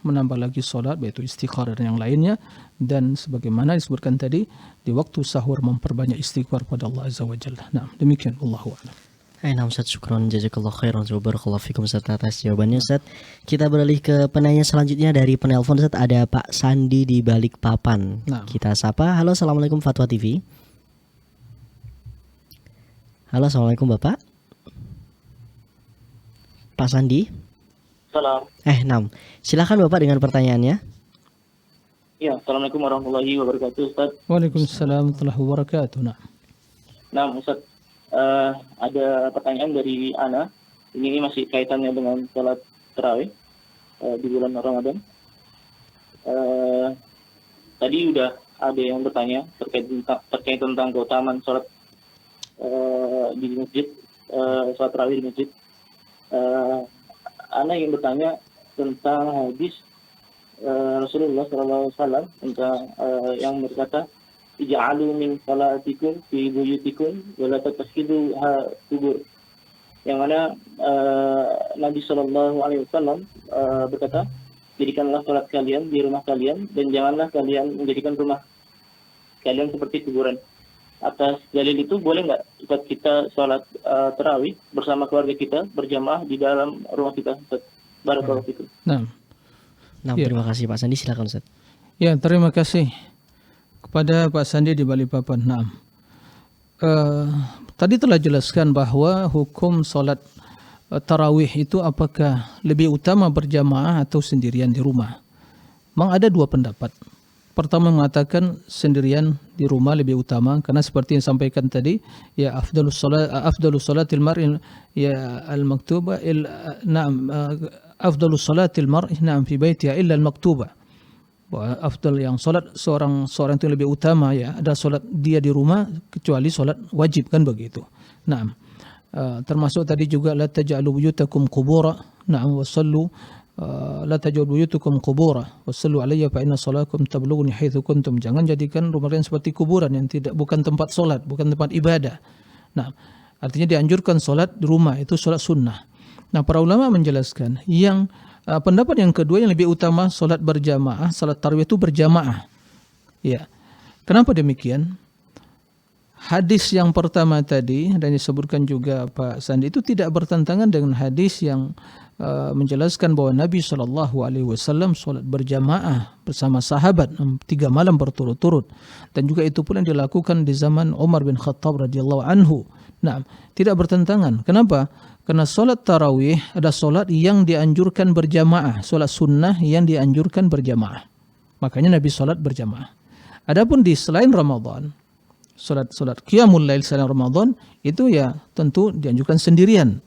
menambah lagi solat, yaitu istighfar dan yang lainnya. Dan sebagaimana disebutkan tadi, di waktu sahur memperbanyak istighfar pada Allah Azza wa Jalla. Nah, demikian. Allahu a'lam. Nah, Ustaz, syukron jazakallahu khairan wa barakallahu fikum Ustaz atas jawabannya, Ustaz. Kita beralih ke penanya selanjutnya dari penelpon, Ustaz. Ada Pak Sandi di Balikpapan. Nah. Kita sapa. Halo, Assalamualaikum Fatwa TV. Halo, Assalamualaikum Bapak. Pak Sandi. Salam. Nam. Silakan Bapak dengan pertanyaannya. Ya, Assalamualaikum warahmatullahi wabarakatuh, Ustaz. Waalaikumsalam warahmatullahi wabarakatuh. Nah, Ustaz, ada pertanyaan dari Ana. Ini masih kaitannya dengan sholat tarawih di bulan Ramadan. Tadi udah ada yang bertanya terkait tentang keutamaan sholat di masjid, sholat tarawih di masjid. Ana ingin bertanya tentang hadis Rasulullah SAW tentang yang berkata, ij'alu min salatikum fi buyutikum wa la tattakhidhu kubur. Yang mana Nabi SAW berkata, jadikanlah salat kalian di rumah kalian dan janganlah kalian menjadikan rumah kalian seperti kuburan. Atas dalil itu boleh nggak Ustaz kita sholat tarawih bersama keluarga kita berjamaah di dalam rumah kita, Ustaz? Barakallahu fikum. Nah, ya. Terima kasih Pak Sandi, silakan Ustaz. Ya, terima kasih kepada Pak Sandi di Balikpapan. Nah, tadi telah jelaskan bahwa hukum sholat tarawih itu apakah lebih utama berjamaah atau sendirian di rumah. Memang ada dua pendapat. Pertama mengatakan sendirian di rumah lebih utama karena seperti yang sampaikan tadi, ya afdalus salatil mar'i ya al-maktuba afdalus salatil mar'i na'am fi baitiha illa al-maktuba. Afdal yang salat seorang itu lebih utama ya ada salat dia di rumah kecuali salat wajib, kan begitu. Naam. Termasuk tadi juga la taj'alu buyutakum qubura, na'am wasallu la taj'alu buyutakum qubura wasallu alayya fa inna salatakum tablughuni haitsu kuntum. Jangan jadikan rumah kalian seperti kuburan yang bukan tempat salat, bukan tempat ibadah. Nah, artinya dianjurkan salat di rumah, itu salat sunnah. Nah, para ulama menjelaskan yang pendapat yang kedua yang lebih utama salat berjamaah, salat tarawih itu berjamaah. Ya. Kenapa demikian? Hadis yang pertama tadi dan disebutkan juga Pak Sandi itu tidak bertentangan dengan hadis yang menjelaskan bahwa Nabi SAW sholat berjamaah bersama sahabat 3 malam berturut-turut, dan juga itu pun yang dilakukan di zaman Umar bin Khattab radhiyallahu anhu. Nah, tidak bertentangan. Kenapa? Karena sholat tarawih ada sholat yang dianjurkan berjamaah, sholat sunnah yang dianjurkan berjamaah. Makanya Nabi sholat berjamaah. Adapun di selain Ramadan, Salat qiyamul lail selain Ramadan itu ya tentu dianjurkan sendirian.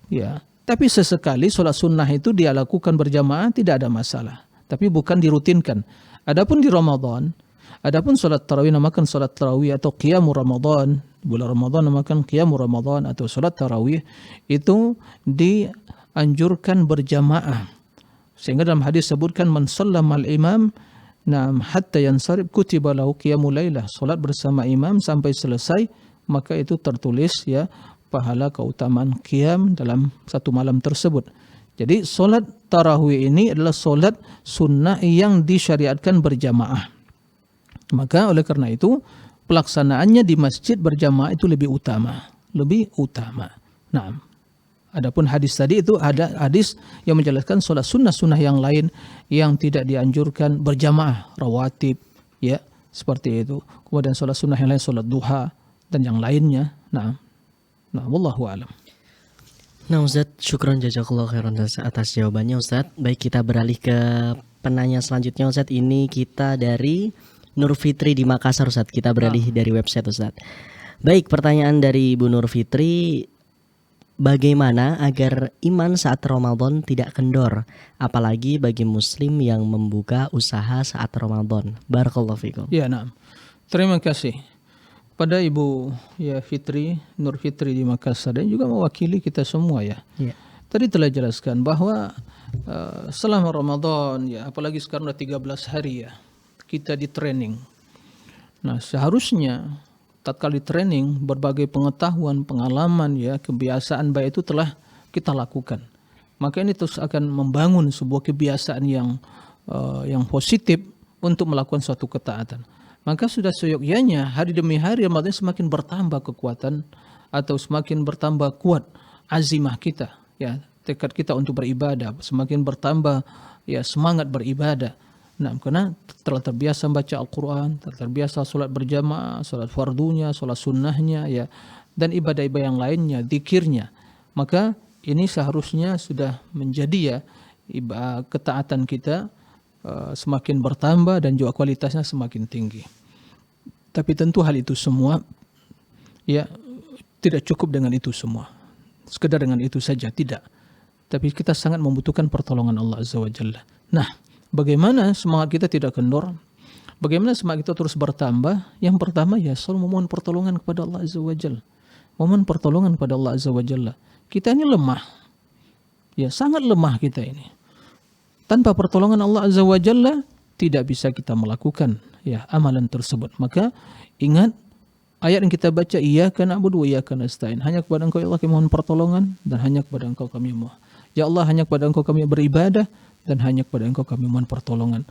Ya, tapi sesekali salat sunnah itu dia lakukan berjamaah tidak ada masalah, tapi bukan dirutinkan. Adapun di Ramadan, adapun salat tarawih namakan salat tarawih atau qiyamul Ramadan, bulan Ramadan namakan qiyamul Ramadan atau salat tarawih itu dianjurkan berjamaah. Sehingga dalam hadis sebutkan man shallamal imam Naam hatta yansarib kutiba lahu qiyamul lailah. Salat bersama imam sampai selesai maka itu tertulis ya pahala keutamaan qiyam dalam satu malam tersebut. Jadi salat tarawih ini adalah salat sunnah yang disyariatkan berjamaah. Maka oleh karena itu pelaksanaannya di masjid berjamaah itu lebih utama. Naam. Adapun hadis tadi itu ada hadis yang menjelaskan salat sunnah yang lain yang tidak dianjurkan berjamaah, rawatib, ya seperti itu. Kemudian salat sunnah yang lain, salat duha dan yang lainnya. Nah, wallahu alam. Nah Ustaz, syukron jazakallahu khairan atas jawabannya Ustaz. Baik, kita beralih ke penanya selanjutnya Ustaz. Ini kita dari Nur Fitri di Makassar Ustaz. Kita beralih dari website Ustaz. Baik, pertanyaan dari Bu Nur Fitri. Bagaimana agar iman saat Ramadan tidak kendor, apalagi bagi muslim yang membuka usaha saat Ramadan? Barakallahu fikum. Ya, nah. Terima kasih pada Ibu ya Fitri, Nur Fitri di Makassar dan juga mewakili kita semua ya. Tadi telah jelaskan bahwa selama Ramadan ya, apalagi sekarang udah 13 hari ya, kita di training. Nah, seharusnya tatkala di training berbagai pengetahuan, pengalaman ya, kebiasaan baik itu telah kita lakukan. Maka ini terus akan membangun sebuah kebiasaan yang positif untuk melakukan suatu ketaatan. Maka sudah seyogyanya hari demi hari Ramadan semakin bertambah kekuatan atau semakin bertambah kuat azimah kita ya, tekad kita untuk beribadah, semakin bertambah ya semangat beribadah. Nah, karena telah terbiasa baca Al-Quran, telah terbiasa sholat berjamaah, sholat fardunya, sholat sunnahnya, ya, dan ibadah-ibadah yang lainnya, zikirnya. Maka ini seharusnya sudah menjadi ya ketaatan kita semakin bertambah dan juga kualitasnya semakin tinggi. Tapi tentu hal itu semua ya tidak cukup dengan itu semua. Sekedar dengan itu saja tidak. Tapi kita sangat membutuhkan pertolongan Allah Azza wa Jalla. Nah, bagaimana semangat kita tidak kendor? Bagaimana semangat kita terus bertambah? Yang pertama ya selalu memohon pertolongan kepada Allah Azza wa Jalla. Memohon pertolongan kepada Allah Azza wa Jalla. Kita ini lemah. Ya, sangat lemah kita ini. Tanpa pertolongan Allah Azza wa Jalla tidak bisa kita melakukan ya amalan tersebut. Maka ingat ayat yang kita baca, iyyaka na'budu wa iyyaka nasta'in. Hanya kepada Engkau ya Allah kami mohon pertolongan dan hanya kepada Engkau kami mohon. Ya Allah, hanya kepada Engkau kami beribadah dan hanya kepada Engkau kami mohon pertolongan.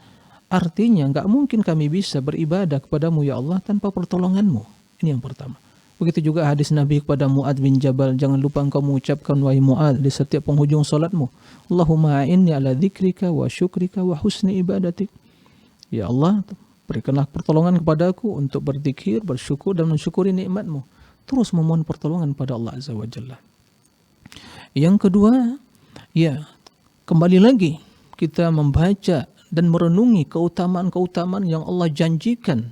Artinya enggak mungkin kami bisa beribadah kepadamu ya Allah tanpa pertolonganmu. Ini yang pertama. Begitu juga hadis Nabi kepada Mu'adz bin Jabal, jangan lupa engkau mengucapkan wahai Mu'adz di setiap penghujung salatmu, Allahumma a'inni ala dzikrika wa syukrika wa husni ibadatik. Ya Allah, berikanlah pertolongan kepadaku untuk berzikir, bersyukur dan mensyukuri nikmatmu. Terus memohon pertolongan pada Allah Azza wa Jalla. Yang kedua, ya, kembali lagi kita membaca dan merenungi keutamaan-keutamaan yang Allah janjikan,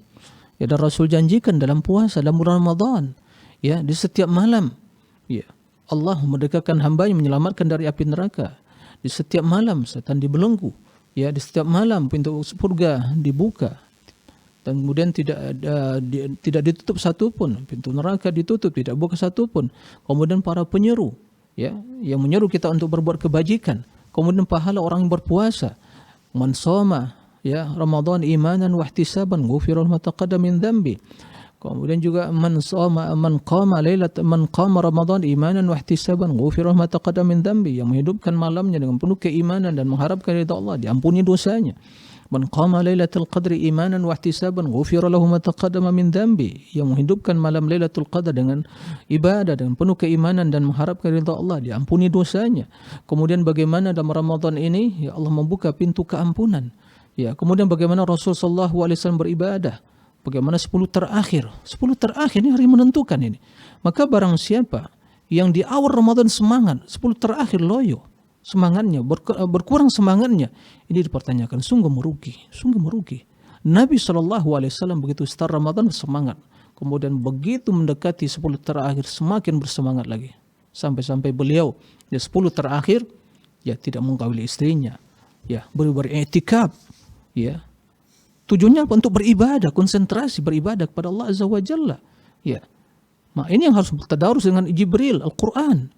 ya, dan Rasul janjikan dalam puasa, dalam bulan Ramadan, ya, di setiap malam, ya, Allah merdekakan hambanya, menyelamatkan dari api neraka. Di setiap malam setan dibelenggu, ya, di setiap malam pintu surga dibuka dan kemudian tidak ditutup satu pun, pintu neraka ditutup, tidak buka satu pun. Kemudian para penyeru, ya, yang menyeru kita untuk berbuat kebajikan. Kemudian pahala orang yang berpuasa, man shoma ya Ramadan imanan wa ihtisaban ghufira ma taqaddama min dhanbi. Kemudian juga man qama Ramadan imanan wa ihtisaban ghufira ma taqaddama min dhanbi, yang menghidupkan malamnya dengan penuh keimanan dan mengharapkan ridha Allah, diampuni dosanya. Man qama lailatul qadri imanan wa ihtisaban ghufira lahu ma taqaddama min dhanbi, yang menghidupkan malam Lailatul Qadar dengan ibadah dengan penuh keimanan dan mengharapkan ridha Allah, diampuni dosanya. Kemudian bagaimana dalam Ramadan ini ya Allah membuka pintu keampunan. Ya, kemudian bagaimana Rasul sallallahu alaihi wasallam beribadah? Bagaimana 10 terakhir? 10 terakhir ini hari menentukan ini. Maka barang siapa yang di awal Ramadan semangat, 10 terakhir loyo semangatnya, berkurang semangatnya, ini dipertanyakan, sungguh merugi, sungguh merugi. Nabi sallallahu alaihi wasallam begitu start Ramadan semangat, kemudian begitu mendekati 10 terakhir semakin bersemangat lagi. Sampai-sampai beliau ya 10 terakhir ya tidak mengkawali istrinya. Ya, beriktikaf. Ya. Tujuannya apa? Untuk beribadah, konsentrasi beribadah kepada Allah Azza wa Jalla. Ya. Nah, ini yang harus tadarus dengan Jibril, Al-Qur'an.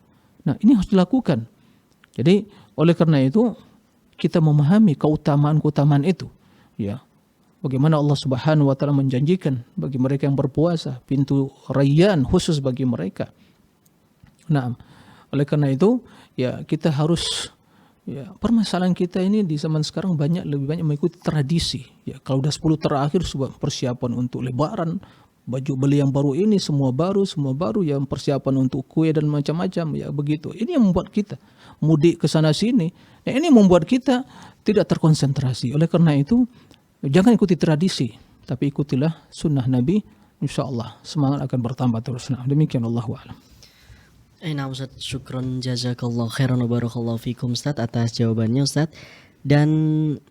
Nah, ini harus dilakukan. Jadi, oleh karena itu kita memahami keutamaan-keutamaan itu. Ya. Bagaimana Allah Subhanahu wa taala menjanjikan bagi mereka yang berpuasa pintu rayyan khusus bagi mereka. Nah, oleh karena itu ya kita harus ya permasalahan kita ini di zaman sekarang lebih banyak mengikuti tradisi. Ya kalau udah 10 terakhir sudah persiapan untuk lebaran, baju beli yang baru ini semua baru yang persiapan untuk kue dan macam-macam ya begitu. Ini yang membuat kita mudik ke sana sini. Nah, ini membuat kita tidak terkonsentrasi. Oleh karena itu jangan ikuti tradisi, tapi ikutilah sunnah Nabi. Insyaallah semangat akan bertambah terus. Nah, demikian Allahu a'lam. Nah Ustaz, syukron jazakallah khairan wa barakallahu fikum Ustaz atas jawabannya Ustaz. Dan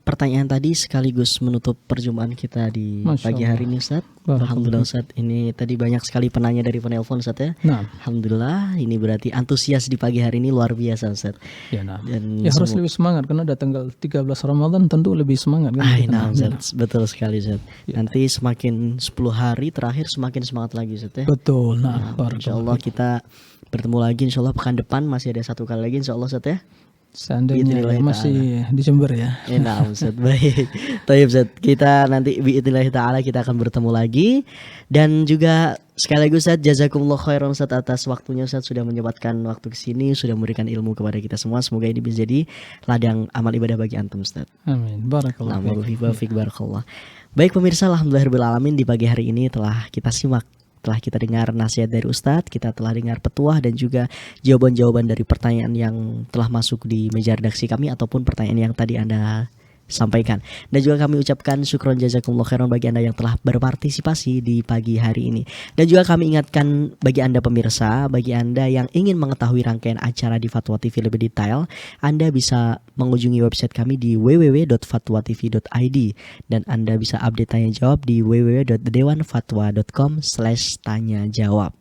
pertanyaan tadi sekaligus menutup perjumpaan kita di pagi hari ini Ustaz. Alhamdulillah Ustaz, ini tadi banyak sekali penanya dari penelpon Ustaz ya. Nah. Alhamdulillah, ini berarti antusias di pagi hari ini luar biasa Ustaz. Ya, nah. Dan ya harus lebih semangat karena ada tanggal 13 Ramadan tentu lebih semangat kan. Nah Ustaz, betul sekali Ustaz. Ya. Nanti semakin 10 hari terakhir semakin semangat lagi Ustaz ya. Betul. Nah, insyaallah kita bertemu lagi insyaallah pekan depan masih ada satu kali lagi insyaallah Ustaz ya. Seandainya masih di Jember ya. Nah Ustaz, baik. Tayyib Ustaz, kita nanti biidznillah ta'ala kita akan bertemu lagi. Dan juga sekali lagi Ustaz, jazakumullah khairan Ustaz atas waktunya Ustaz sudah menyempatkan waktu ke sini, sudah memberikan ilmu kepada kita semua. Semoga ini bisa jadi ladang amal ibadah bagi antum Ustaz. Amin. Barakallah. Barakallah. Baik pemirsa, alhamdulillahirabbil alamin, di pagi hari ini telah kita simak, telah kita dengar nasihat dari Ustadz, kita telah dengar petuah dan juga jawaban-jawaban dari pertanyaan yang telah masuk di meja redaksi kami ataupun pertanyaan yang tadi Anda sampaikan. Dan juga kami ucapkan syukron jazakumullah khairan bagi Anda yang telah berpartisipasi di pagi hari ini. Dan juga kami ingatkan bagi Anda pemirsa, bagi Anda yang ingin mengetahui rangkaian acara di Fatwa TV lebih detail, Anda bisa mengunjungi website kami di www.fatwatv.id dan Anda bisa update tanya jawab di www.dewanfatwa.com/tanya-jawab.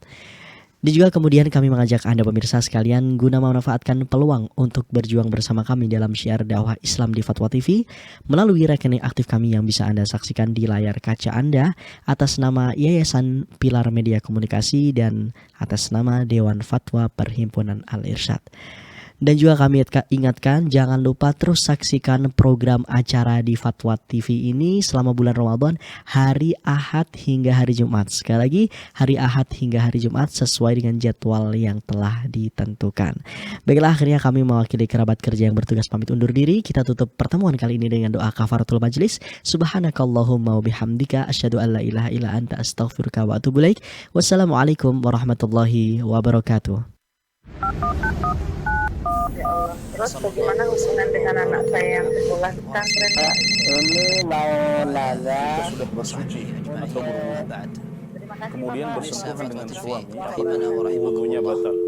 Dan juga kemudian kami mengajak Anda pemirsa sekalian guna memanfaatkan peluang untuk berjuang bersama kami dalam syiar dakwah Islam di Fatwa TV melalui rekening aktif kami yang bisa Anda saksikan di layar kaca Anda atas nama Yayasan Pilar Media Komunikasi dan atas nama Dewan Fatwa Perhimpunan Al-Irsyad. Dan juga kami ingatkan jangan lupa terus saksikan program acara di Fatwa TV ini selama bulan Ramadan hari Ahad hingga hari Jumat. Sekali lagi hari Ahad hingga hari Jumat sesuai dengan jadwal yang telah ditentukan. Baiklah, akhirnya kami mewakili kerabat kerja yang bertugas pamit undur diri. Kita tutup pertemuan kali ini dengan doa kafaratul majlis. Subhanakallahumma wa bihamdika asyhadu an la ilaha illa anta astaghfiruka wa atubu ilaik. Wassalamualaikum warahmatullahi wabarakatuh. Terus bagaimana hubungan dengan anak saya yang sekolah pesantren? Ini mau nanya. Sudah bersuci atau berwudu. Kemudian bersentuhan dengan suami, wudunya batal.